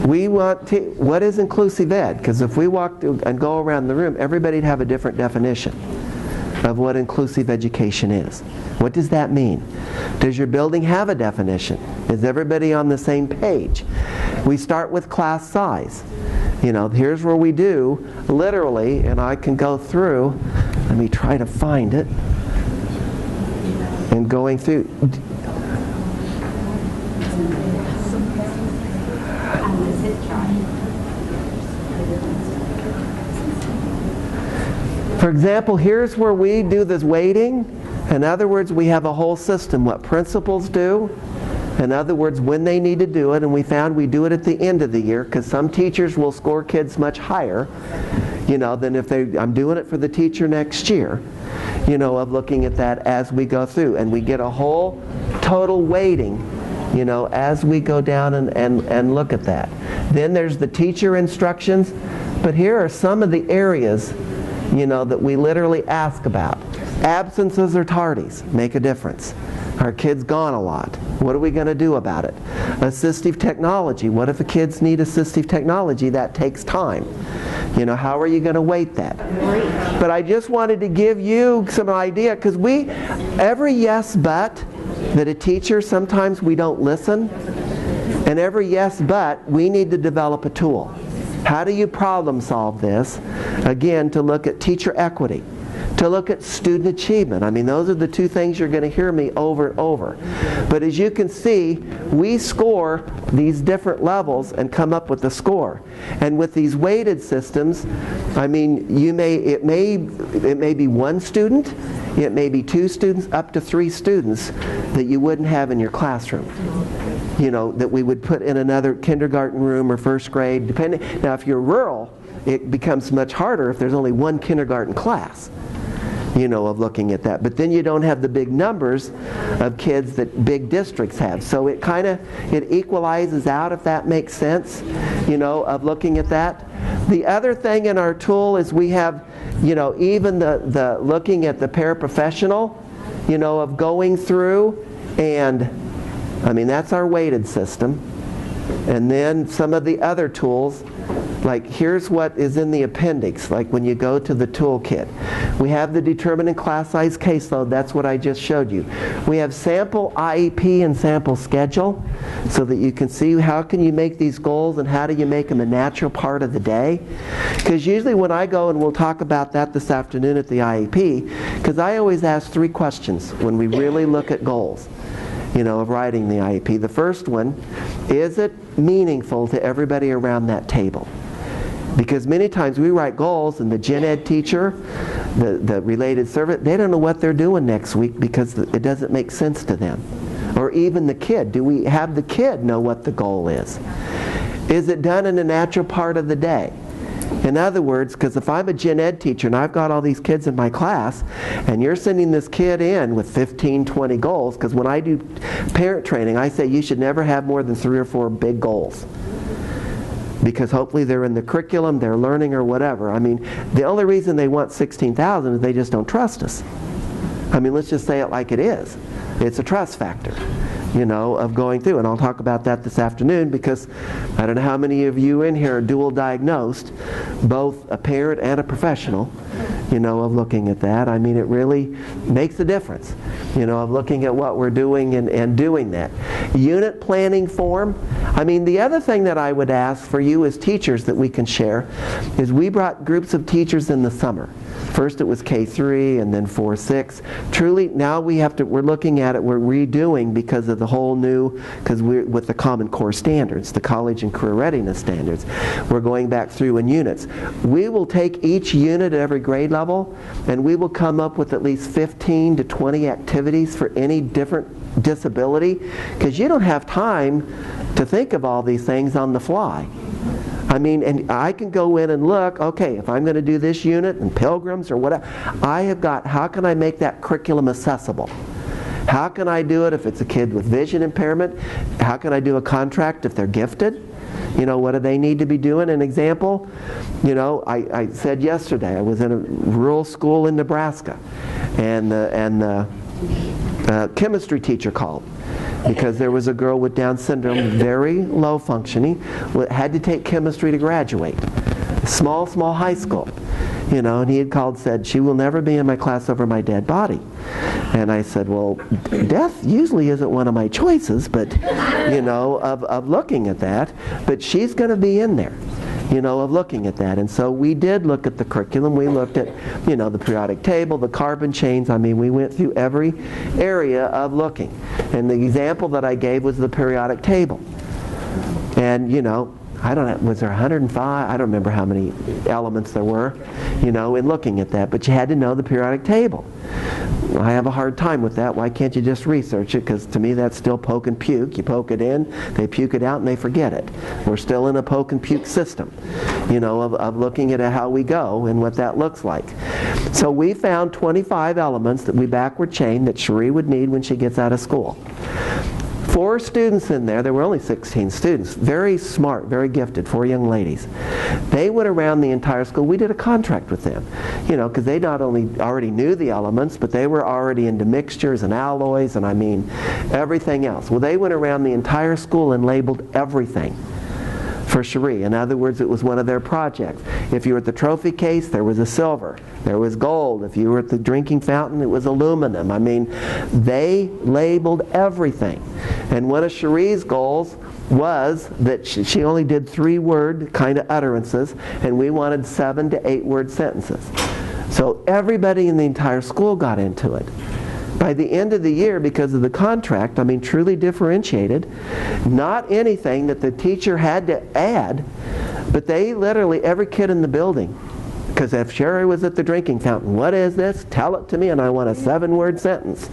we want to, what is inclusive ed? Because if we walk through and go around the room, everybody'd have a different definition of what inclusive education is. What does that mean? Does your building have a definition? Is everybody on the same page? We start with class size. You know, here's where we do literally, and I can go through, let me try to find it, and going through. For example, here's where we do this weighting. In other words, we have a whole system, what principals do. In other words, when they need to do it, and we found we do it at the end of the year, because some teachers will score kids much higher, you know, than if I'm doing it for the teacher next year, you know, of looking at that as we go through. And we get a whole total weighting, you know, as we go down and look at that. Then there's the teacher instructions, but here are some of the areas, you know, that we literally ask about. Absences or tardies make a difference. Our kid's gone a lot. What are we going to do about it? Assistive technology. What if the kids need assistive technology? That takes time. You know, how are you going to weight that? But I just wanted to give you some idea, because every yes but that a teacher, sometimes we don't listen, and every yes but, we need to develop a tool. How do you problem solve this? Again, to look at teacher equity, to look at student achievement. I mean, those are the two things you're going to hear me over and over. But as you can see, we score these different levels and come up with a score. And with these weighted systems, I mean, it may be one student, it may be 2 students, up to 3 students that you wouldn't have in your classroom. You know, that we would put in another kindergarten room or first grade, depending. Now, if you're rural, it becomes much harder if there's only one kindergarten class, you know, of looking at that. But then you don't have the big numbers of kids that big districts have. So it it equalizes out, if that makes sense, you know, of looking at that. The other thing in our tool is we have, you know, even the looking at the paraprofessional, you know, of going through, and I mean, that's our weighted system. And then some of the other tools, like here's what is in the appendix, like when you go to the toolkit. We have the determinant class size caseload, that's what I just showed you. We have sample IEP and sample schedule, so that you can see how can you make these goals and how do you make them a natural part of the day. Because usually when I go, and we'll talk about that this afternoon at the IEP, because I always ask 3 questions when we really look at goals. of writing the IEP. The first one, is it meaningful to everybody around that table? Because many times we write goals and the gen ed teacher, the related service, they don't know what they're doing next week because it doesn't make sense to them. Or even the kid. Do we have the kid know what the goal is? Is it done in a natural part of the day? In other words, because if I'm a gen ed teacher and I've got all these kids in my class and you're sending this kid in with 15, 20 goals, because when I do parent training I say you should never have more than 3 or 4 big goals. Because hopefully they're in the curriculum, they're learning or whatever. I mean, the only reason they want 16,000 is they just don't trust us. I mean, let's just say it like it is. It's a trust factor, of going through. And I'll talk about that this afternoon because I don't know how many of you in here are dual diagnosed, both a parent and a professional, of looking at that. I mean, it really makes a difference, of looking at what we're doing and doing that. Unit planning form. I mean, the other thing that I would ask for you as teachers that we can share is we brought groups of teachers in the summer. First it was K3 and then 4-6. Truly, now we're looking at it, we're redoing because of the whole new, because we're with the Common Core standards, the college and career readiness standards. We're going back through in units. We will take each unit at every grade level and we will come up with at least 15 to 20 activities for any different disability, because you don't have time to think of all these things on the fly. I mean, and I can go in and look, okay, if I'm going to do this unit and pilgrims or whatever, I have got, how can I make that curriculum accessible? How can I do it if it's a kid with vision impairment? How can I do a contract if they're gifted? What do they need to be doing? An example, I said yesterday, I was in a rural school in Nebraska, and the chemistry teacher called. Because there was a girl with Down syndrome, very low functioning, had to take chemistry to graduate. Small high school. And he had called, said, she will never be in my class over my dead body. And I said, well, death usually isn't one of my choices, but, of looking at that. But she's going to be in there, of looking at that. And so we did look at the curriculum. We looked at, the periodic table, the carbon chains. I mean, we went through every area of looking. And the example that I gave was the periodic table. And, I don't know, was there 105? I don't remember how many elements there were, in looking at that. But you had to know the periodic table. I have a hard time with that. Why can't you just research it? Because to me that's still poke and puke. You poke it in, they puke it out, and they forget it. We're still in a poke and puke system, of looking at how we go and what that looks like. So we found 25 elements that we backward chained that Cherie would need when she gets out of school. 4 students in there were only 16 students, very smart, very gifted, 4 young ladies. They went around the entire school. We did a contract with them, because they not only already knew the elements, but they were already into mixtures and alloys and everything else. Well, they went around the entire school and labeled everything for Cherie. In other words, it was one of their projects. If you were at the trophy case, there was a silver. There was gold. If you were at the drinking fountain, it was aluminum. I mean, they labeled everything. And one of Cherie's goals was that she only did 3-word kind of utterances, and we wanted 7 to 8-word sentences. So everybody in the entire school got into it. By the end of the year, because of the contract, truly differentiated, not anything that the teacher had to add, but they literally, every kid in the building, because if Sherry was at the drinking fountain, what is this? Tell it to me, and I want a 7-word sentence.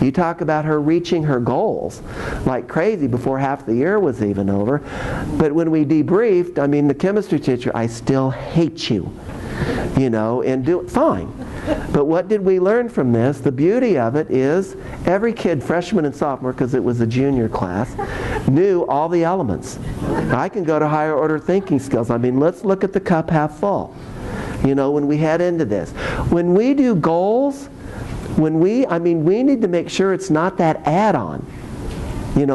You talk about her reaching her goals like crazy before half the year was even over. But when we debriefed, the chemistry teacher, I still hate you, and do it fine. But what did we learn from this? The beauty of it is every kid, freshman and sophomore, because it was a junior class, knew all the elements. I can go to higher order thinking skills. Let's look at the cup half full. When we head into this. When we do goals, we need to make sure it's not that add-on,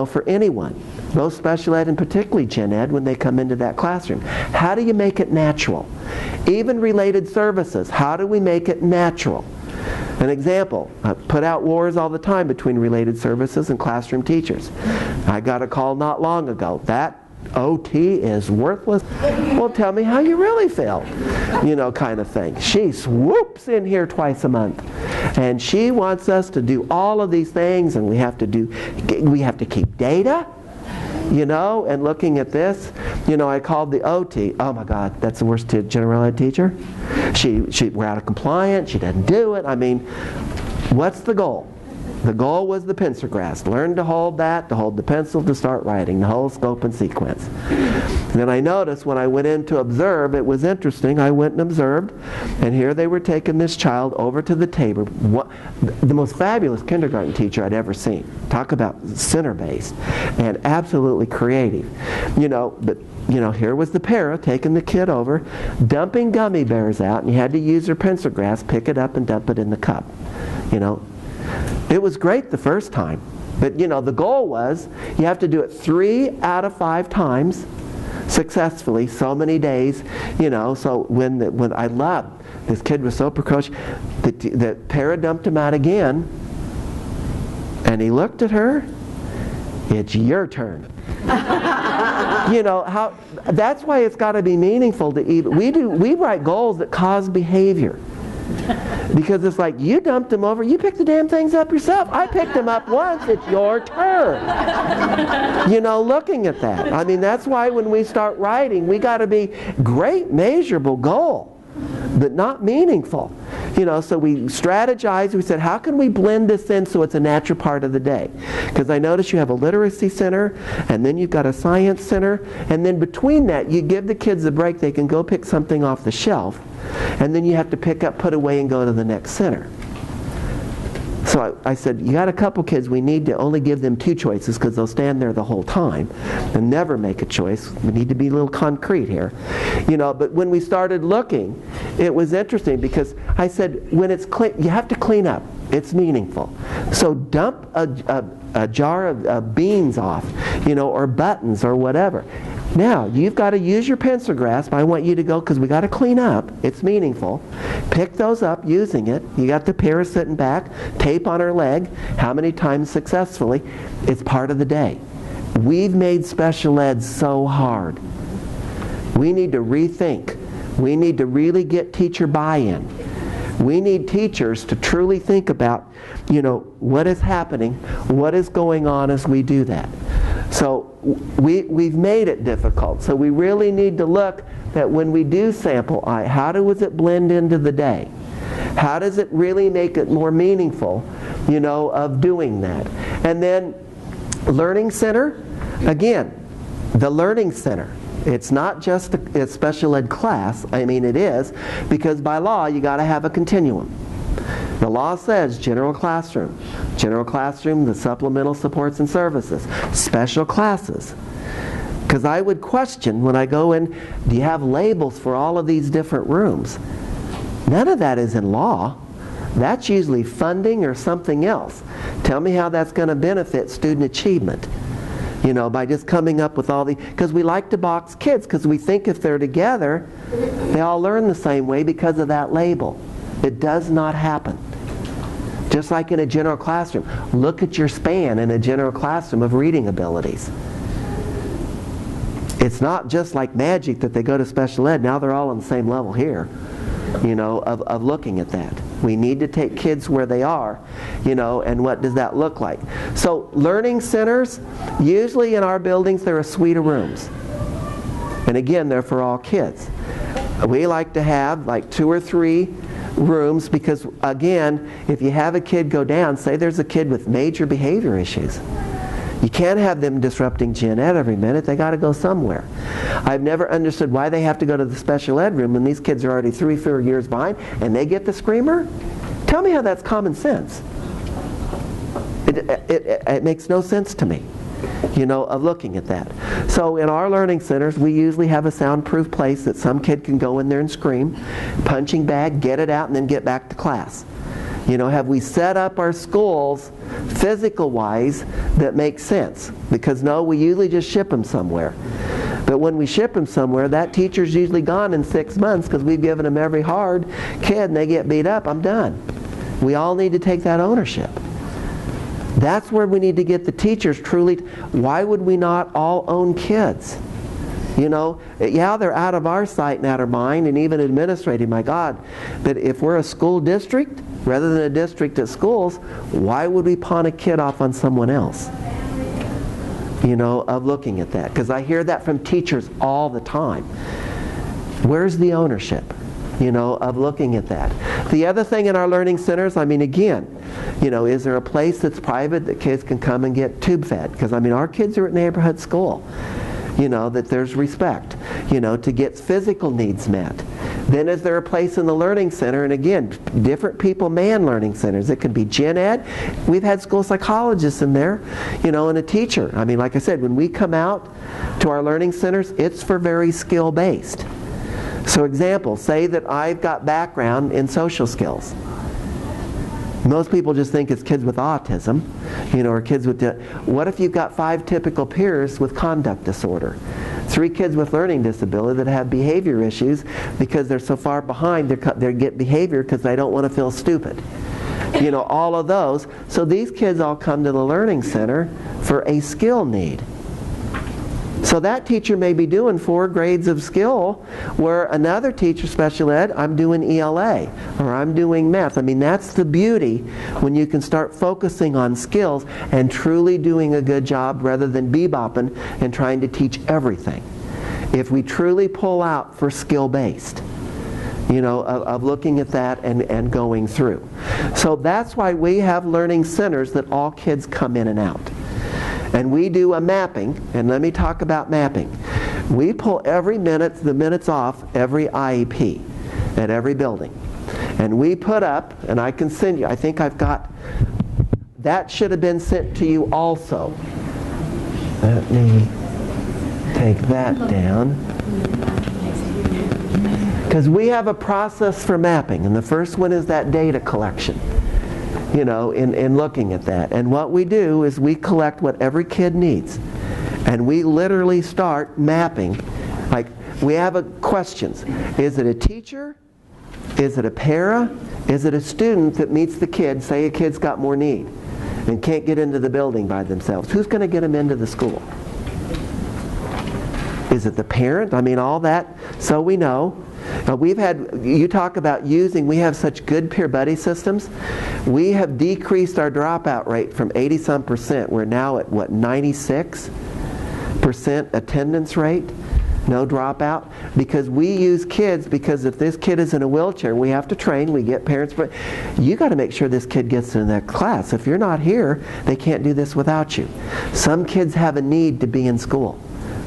for anyone. Both special ed and particularly gen ed when they come into that classroom. How do you make it natural? Even related services, how do we make it natural? An example, I put out wars all the time between related services and classroom teachers. I got a call not long ago. That OT is worthless. Well, tell me how you really feel, kind of thing. She swoops in here twice a month, and she wants us to do all of these things, and we have to keep data, and looking at this. I called the OT. Oh my God, that's the worst general ed teacher. We're out of compliance. She doesn't do it. I mean, what's the goal? The goal was the pencilgrass. Learn to hold that, to hold the pencil, to start writing, the whole scope and sequence. And then I noticed when I went in to observe, it was interesting. I went and observed, and here they were taking this child over to the table. The most fabulous kindergarten teacher I'd ever seen. Talk about center-based and absolutely creative. But here was the para taking the kid over, dumping gummy bears out, and you had to use your pencilgrass, pick it up and dump it in the cup. It was great the first time, but the goal was you have to do it 3 out of 5 times successfully, so many days, so when I loved, this kid was so precocious, the para dumped him out again, and he looked at her, it's your turn. That's why it's got to be meaningful to even, we write goals that cause behavior. Because it's like, you dumped them over, you picked the damn things up yourself. I picked them up once, it's your turn. Looking at that. I mean, that's why when we start writing, we got to be great measurable goal, but not meaningful. So we strategized, we said, how can we blend this in so it's a natural part of the day? Because I noticed you have a literacy center, and then you've got a science center, and then between that, you give the kids a break, they can go pick something off the shelf, and then you have to pick up, put away, and go to the next center. So I said, you got a couple kids, we need to only give them 2 choices because they'll stand there the whole time and never make a choice. We need to be a little concrete here. But when we started looking, it was interesting because I said, when it's clean, you have to clean up. It's meaningful. So dump a jar of beans off, or buttons or whatever. Now, you've got to use your pencilgrass, but I want you to go, because we got to clean up. It's meaningful. Pick those up using it. You got the para sitting back, tape on her leg. How many times successfully? It's part of the day. We've made special ed so hard. We need to rethink. We need to really get teacher buy-in. We need teachers to truly think about, what is happening, what is going on as we do that. So we've made it difficult. So we really need to look that when we do sample I, how does it blend into the day? How does it really make it more meaningful, of doing that? And then Learning Center, again, the Learning Center. It's not just a special ed class. I mean, it is, because by law you got to have a continuum. The law says general classroom, the supplemental supports and services, special classes. Because I would question when I go in, do you have labels for all of these different rooms? None of that is in law. That's usually funding or something else. Tell me how that's going to benefit student achievement. By just coming up with all the, because we like to box kids, because we think if they're together, they all learn the same way because of that label. It does not happen. Just like in a general classroom. Look at your span in a general classroom of reading abilities. It's not just like magic that they go to special ed, now they're all on the same level here, of looking at that. We need to take kids where they are, and what does that look like? So learning centers, usually in our buildings they're a suite of rooms. And again, they're for all kids. We like to have like 2 or 3 rooms because, again, if you have a kid go down, say there's a kid with major behavior issues. You can't have them disrupting gen ed every minute. They got to go somewhere. I've never understood why they have to go to the special ed room when these kids are already 3-4 years behind and they get the screamer. Tell me how that's common sense. It makes no sense to me, of looking at that. So in our learning centers, we usually have a soundproof place that some kid can go in there and scream, punching bag, get it out, and then get back to class. Have we set up our schools physical-wise that makes sense? Because no, we usually just ship them somewhere. But when we ship them somewhere, that teacher's usually gone in 6 months because we've given them every hard kid and they get beat up. I'm done. We all need to take that ownership. That's where we need to get the teachers truly. Why would we not all own kids? You know, yeah, they're out of our sight and out of mind, and even administrative, my God. But if we're a school district, rather than a district at schools, why would we pawn a kid off on someone else? You know, of looking at that. Because I hear that from teachers all the time. Where's the ownership? You know, of looking at that. The other thing in our learning centers, I mean, again, you know, is there a place that's private that kids can come and get tube fed? Because, I mean, our kids are at neighborhood school. You know, that there's respect, you know, to get physical needs met. Then is there a place in the learning center? And again, different people man learning centers. It could be gen ed. We've had school psychologists in there, you know, and a teacher. I mean, like I said, when we come out to our learning centers, it's for very skill-based. So example, say that I've got background in social skills. Most people just think it's kids with autism, you know, or kids with... What if you've got 5 typical peers with conduct disorder? 3 kids with learning disability that have behavior issues because they're so far behind, they get behavior because they don't want to feel stupid. You know, all of those. So these kids all come to the learning center for a skill need. So that teacher may be doing 4 grades of skill, where another teacher, special ed, I'm doing ELA, or I'm doing math. I mean, that's the beauty when you can start focusing on skills and truly doing a good job rather than bebopping and trying to teach everything. If we truly pull out for skill-based, you know, of looking at that and going through. So that's why we have learning centers that all kids come in and out. And we do a mapping, and let me talk about mapping. We pull the minutes off every IEP at every building. And we put up, and I can send you, I think I've got, that should have been sent to you also. Let me take that down. Because we have a process for mapping, and the first one is that data collection. You know, in looking at that. And what we do is we collect what every kid needs. And we literally start mapping. Like, we have questions. Is it a teacher? Is it a para? Is it a student that meets the kid? Say a kid's got more need and can't get into the building by themselves. Who's going to get them into the school? Is it the parent? I mean, all that. So we know. You talk about we have such good peer buddy systems. We have decreased our dropout rate from 80-some%. We're now at, what, 96% attendance rate? No dropout? Because we use kids, because if this kid is in a wheelchair, we have to train, we get parents, but you got to make sure this kid gets in that class. If you're not here, they can't do this without you. Some kids have a need to be in school,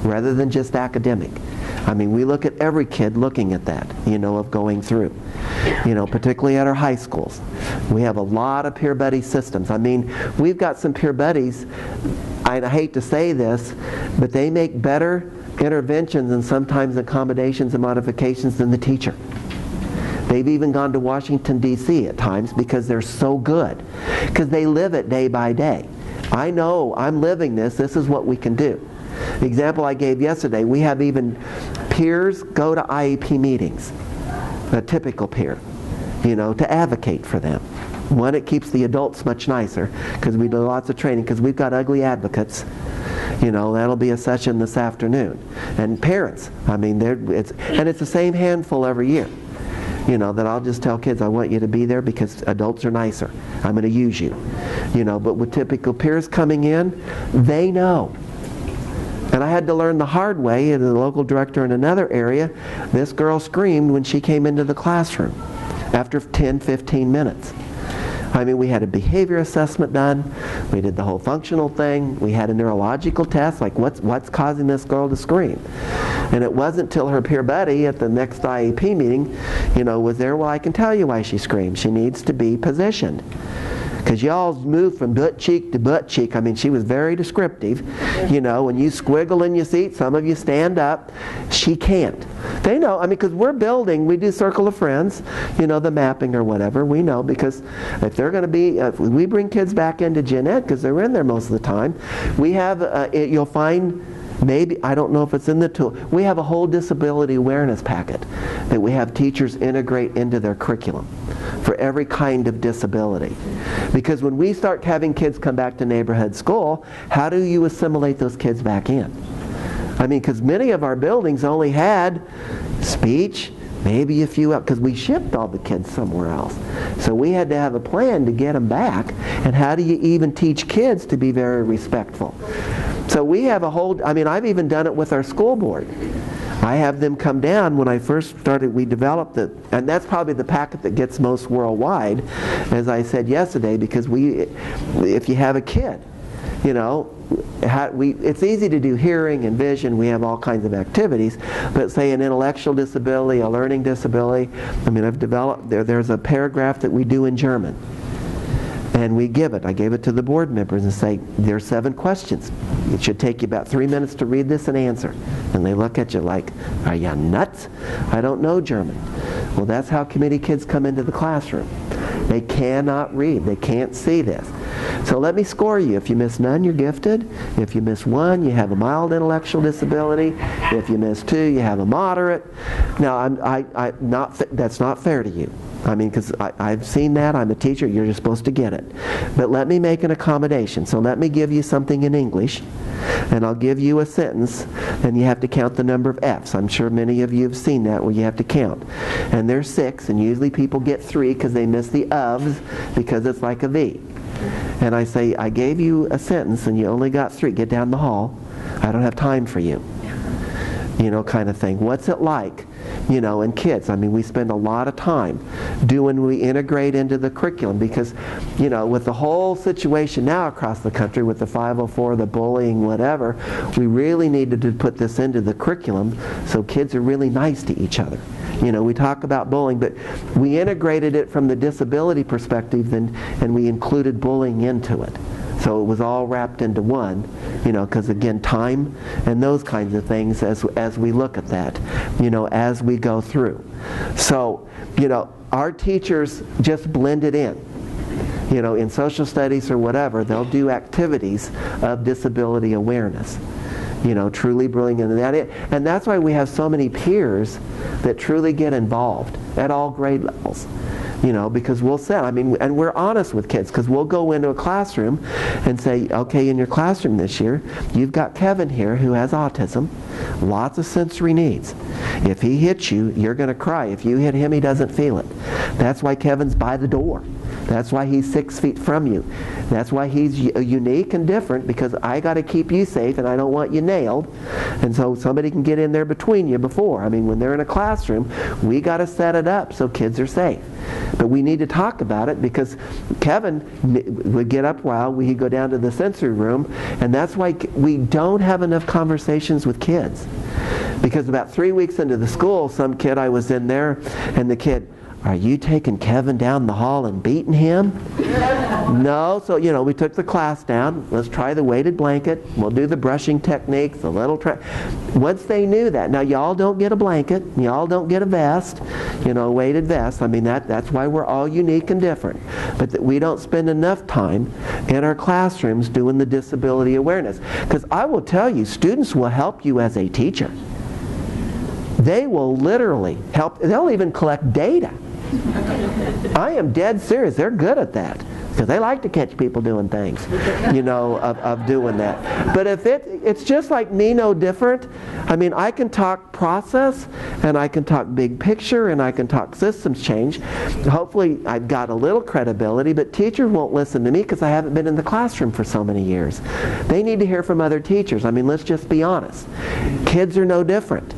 rather than just academic. I mean, we look at every kid looking at that, you know, of going through. You know, particularly at our high schools. We have a lot of peer buddy systems. I mean, we've got some peer buddies, I hate to say this, but they make better interventions and sometimes accommodations and modifications than the teacher. They've even gone to Washington, D.C. at times because they're so good. Because they live it day by day. I know, I'm living this, this is what we can do. The example I gave yesterday, we have even peers go to IEP meetings, a typical peer, you know, to advocate for them. One, it keeps the adults much nicer because we do lots of training because we've got ugly advocates. You know, that'll be a session this afternoon. And parents, I mean, it's the same handful every year. You know, that I'll just tell kids, I want you to be there because adults are nicer. I'm going to use you. You know, but with typical peers coming in, they know. And I had to learn the hard way, as a local director in another area, this girl screamed when she came into the classroom after 10, 15 minutes. I mean, we had a behavior assessment done, we did the whole functional thing, we had a neurological test, like what's causing this girl to scream? And it wasn't till her peer buddy at the next IEP meeting, you know, was there, well, I can tell you why she screamed. She needs to be positioned. Because y'all moved from butt cheek to butt cheek. I mean, she was very descriptive. You know, when you squiggle in your seat, some of you stand up. She can't. They know, I mean, because we're building, we do Circle of Friends, you know, the mapping or whatever. We know because if they're going to be, if we bring kids back into gen ed, because they're in there most of the time, we have, you'll find, maybe, I don't know if it's in the tool, we have a whole disability awareness packet that we have teachers integrate into their curriculum for every kind of disability. Because when we start having kids come back to neighborhood school, how do you assimilate those kids back in? I mean, because many of our buildings only had speech, maybe a few, because we shipped all the kids somewhere else. So we had to have a plan to get them back. And how do you even teach kids to be very respectful? So we have a whole, I mean, I've even done it with our school board. I have them come down. When I first started, we developed it, and that's probably the packet that gets most worldwide, as I said yesterday, because if you have a kid, you know, it's easy to do hearing and vision. We have all kinds of activities, but say an intellectual disability, a learning disability, I mean, I've developed, there's a paragraph that we do in German. And we give it. I gave it to the board members and say, there's 7 questions. It should take you about 3 minutes to read this and answer. And they look at you like, are you nuts? I don't know German. Well, that's how committee kids come into the classroom. They cannot read. They can't see this. So let me score you. If you miss none, you're gifted. If you miss 1, you have a mild intellectual disability. If you miss 2, you have a moderate. Now, that's not fair to you. I mean, because I've seen that. I'm a teacher. You're just supposed to get it. But let me make an accommodation. So let me give you something in English, and I'll give you a sentence, and you have to count the number of F's. I'm sure many of you have seen that where you have to count. And there's 6, and usually people get 3 because they miss the ofs because it's like a V. And I say, I gave you a sentence, and you only got 3. Get down the hall. I don't have time for you. You know, kind of thing. What's it like? You know, and kids, I mean, we spend a lot of time we integrate into the curriculum because, you know, with the whole situation now across the country with the 504, the bullying, whatever, we really needed to put this into the curriculum so kids are really nice to each other. You know, we talk about bullying, but we integrated it from the disability perspective and we included bullying into it. So it was all wrapped into one, you know, because again, time and those kinds of things as we look at that, you know, as we go through. So, you know, our teachers just blend it in. You know, in social studies or whatever, they'll do activities of disability awareness. You know, truly brilliant in that. And that's why we have so many peers that truly get involved at all grade levels. You know, because we'll say, I mean, and we're honest with kids, because we'll go into a classroom and say, okay, in your classroom this year, you've got Kevin here who has autism, lots of sensory needs. If he hits you, you're going to cry. If you hit him, he doesn't feel it. That's why Kevin's by the door. That's why he's 6 feet from you. That's why he's unique and different, because I got to keep you safe and I don't want you nailed. And so somebody can get in there between you before. I mean, when they're in a classroom, we got to set it up so kids are safe. But we need to talk about it because Kevin would get up while he'd go down to the sensory room, and that's why we don't have enough conversations with kids. Because about 3 weeks into the school, some kid, I was in there, and the kid, are you taking Kevin down the hall and beating him? No. So, you know, we took the class down. Let's try the weighted blanket. We'll do the brushing techniques, the little once they knew that. Now, y'all don't get a blanket. Y'all don't get a vest, you know, a weighted vest. I mean, that's why we're all unique and different. But we don't spend enough time in our classrooms doing the disability awareness. Because I will tell you, students will help you as a teacher. They will literally help. They'll even collect data. I am dead serious. They're good at that because they like to catch people doing things, you know, of doing that. But if it's just like me, no different. I mean, I can talk process, and I can talk big picture, and I can talk systems change. Hopefully, I've got a little credibility, but teachers won't listen to me because I haven't been in the classroom for so many years. They need to hear from other teachers. I mean, let's just be honest. Kids are no different.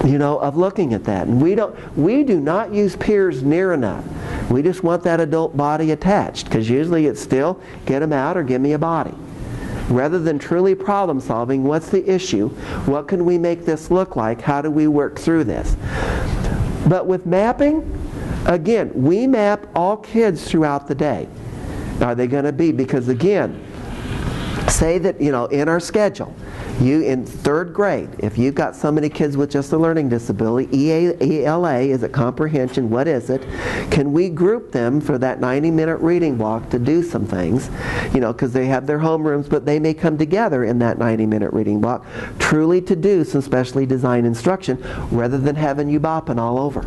You know, of looking at that. And we do not use peers near enough. We just want that adult body attached, because usually it's still get them out or give me a body. Rather than truly problem solving, what's the issue? What can we make this look like? How do we work through this? But with mapping, again, we map all kids throughout the day. Are they going to be? Because again, say that, you know, in our schedule, you in 3rd grade, if you've got so many kids with just a learning disability, ELA, is it comprehension? What is it? Can we group them for that 90-minute reading block to do some things? You know, because they have their homerooms, but they may come together in that 90-minute reading block truly to do some specially designed instruction rather than having you bopping all over.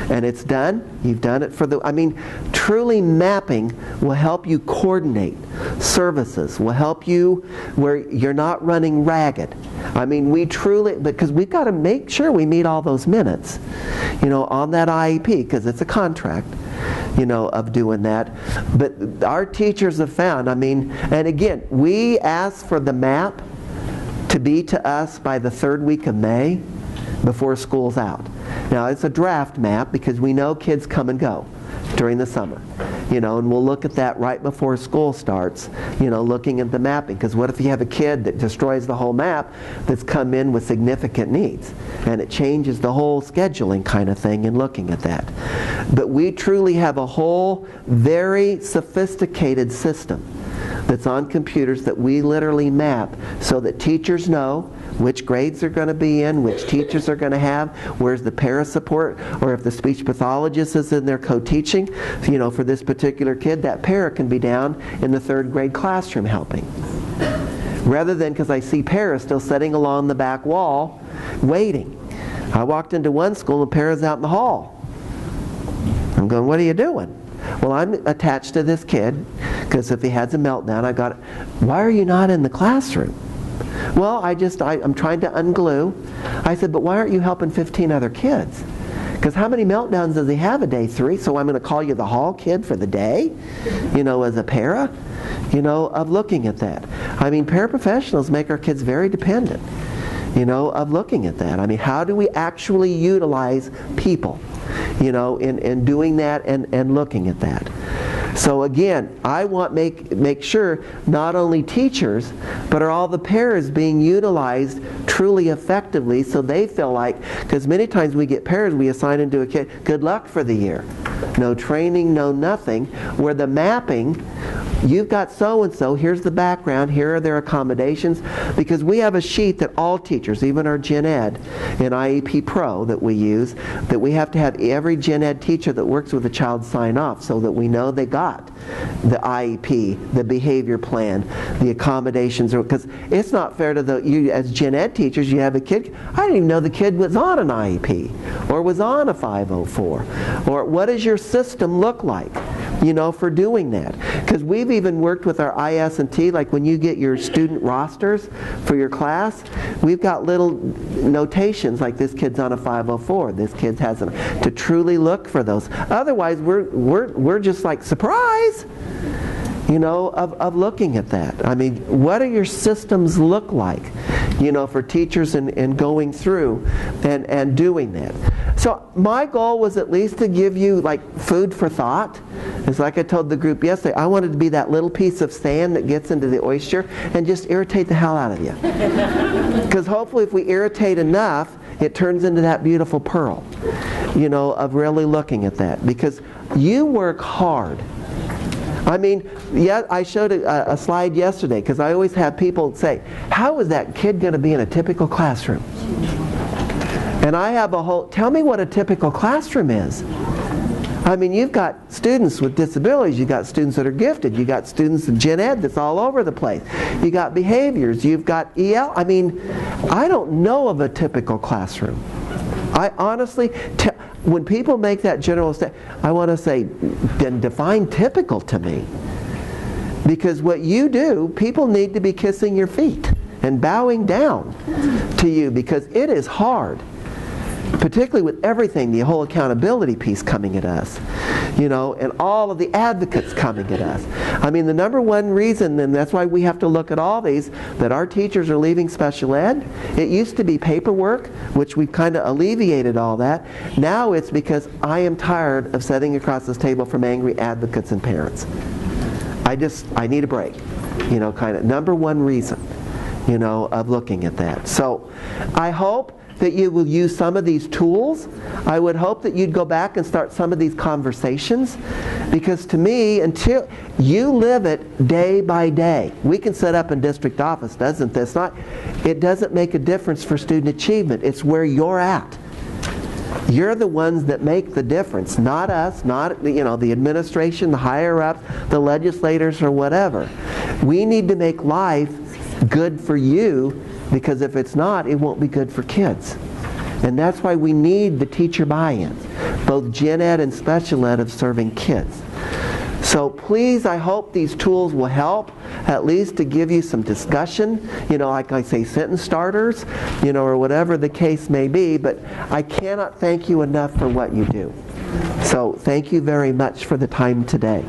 And it's done. You've done it for truly mapping will help you coordinate services, will help you where you're not running ragged. I mean, we truly, because we've got to make sure we meet all those minutes, on that IEP, because it's a contract, of doing that. But our teachers have found, and again, we ask for the map to be to us by the 3rd week of May before school's out. Now, it's a draft map because we know kids come and go during the summer. And we'll look at that right before school starts, looking at the mapping. Because what if you have a kid that destroys the whole map that's come in with significant needs? And it changes the whole scheduling kind of thing in looking at that. But we truly have a whole very sophisticated system that's on computers that we literally map so that teachers know which grades they're going to be in, which teachers are going to have, where's the para support, or if the speech pathologist is in there co-teaching, for this particular kid, that para can be down in the 3rd grade classroom helping. Rather than, because I see para still sitting along the back wall waiting. I walked into one school and para's out in the hall. I'm going, what are you doing? Well, I'm attached to this kid, because if he has a meltdown, I got, why are you not in the classroom? Well, I'm trying to unglue. I said, but why aren't you helping 15 other kids? Because how many meltdowns does he have a day? 3? So I'm going to call you the hall kid for the day, as a para, of looking at that. Paraprofessionals make our kids very dependent, of looking at that. How do we actually utilize people, in doing that and looking at that? So again, I want make sure not only teachers, but are all the paras being utilized truly effectively so they feel like, because many times we get paras, we assign into a kid, good luck for the year. No training, no nothing, where the mapping, you've got so-and-so, here's the background, here are their accommodations, because we have a sheet that all teachers, even our Gen Ed and IEP Pro that we use, that we have to have every Gen Ed teacher that works with a child sign off so that we know they got the IEP, the behavior plan, the accommodations, because it's not fair to you as Gen Ed teachers, you have a kid, I didn't even know the kid was on an IEP, or was on a 504, or what does your system look like? For doing that. Because we've even worked with our IS&T, like when you get your student rosters for your class, we've got little notations like this kid's on a 504, this kid hasn't, to truly look for those. Otherwise, we're just like, surprise! Of looking at that. What do your systems look like, for teachers and going through and doing that. So my goal was at least to give you like food for thought. It's like I told the group yesterday, I wanted to be that little piece of sand that gets into the oyster and just irritate the hell out of you. Because hopefully if we irritate enough, it turns into that beautiful pearl, of really looking at that. Because you work hard. I showed a slide yesterday because I always have people say, how is that kid going to be in a typical classroom? And I have tell me what a typical classroom is. You've got students with disabilities, you've got students that are gifted, you've got students in Gen Ed that's all over the place. You've got behaviors, you've got EL. I don't know of a typical classroom. I honestly, when people make that general statement, I want to say, then define typical to me. Because what you do, people need to be kissing your feet and bowing down to you because it is hard. Particularly with everything, the whole accountability piece coming at us, and all of the advocates coming at us. The number one reason, and that's why we have to look at all these, that our teachers are leaving special ed. It used to be paperwork, which we've kind of alleviated all that. Now it's because I am tired of sitting across this table from angry advocates and parents. I need a break, kind of number one reason, of looking at that. So I hope that you will use some of these tools. I would hope that you'd go back and start some of these conversations, because to me, until you live it day by day, we can set up in district office, doesn't this? It doesn't make a difference for student achievement. It's where you're at. You're the ones that make the difference, not us, not the administration, the higher ups, the legislators, or whatever. We need to make life good for you, because if it's not, it won't be good for kids. And that's why we need the teacher buy-in, both Gen Ed and Special Ed, of serving kids. So please, I hope these tools will help. at least to give you some discussion, like I say, sentence starters, or whatever the case may be, but I cannot thank you enough for what you do. So thank you very much for the time today.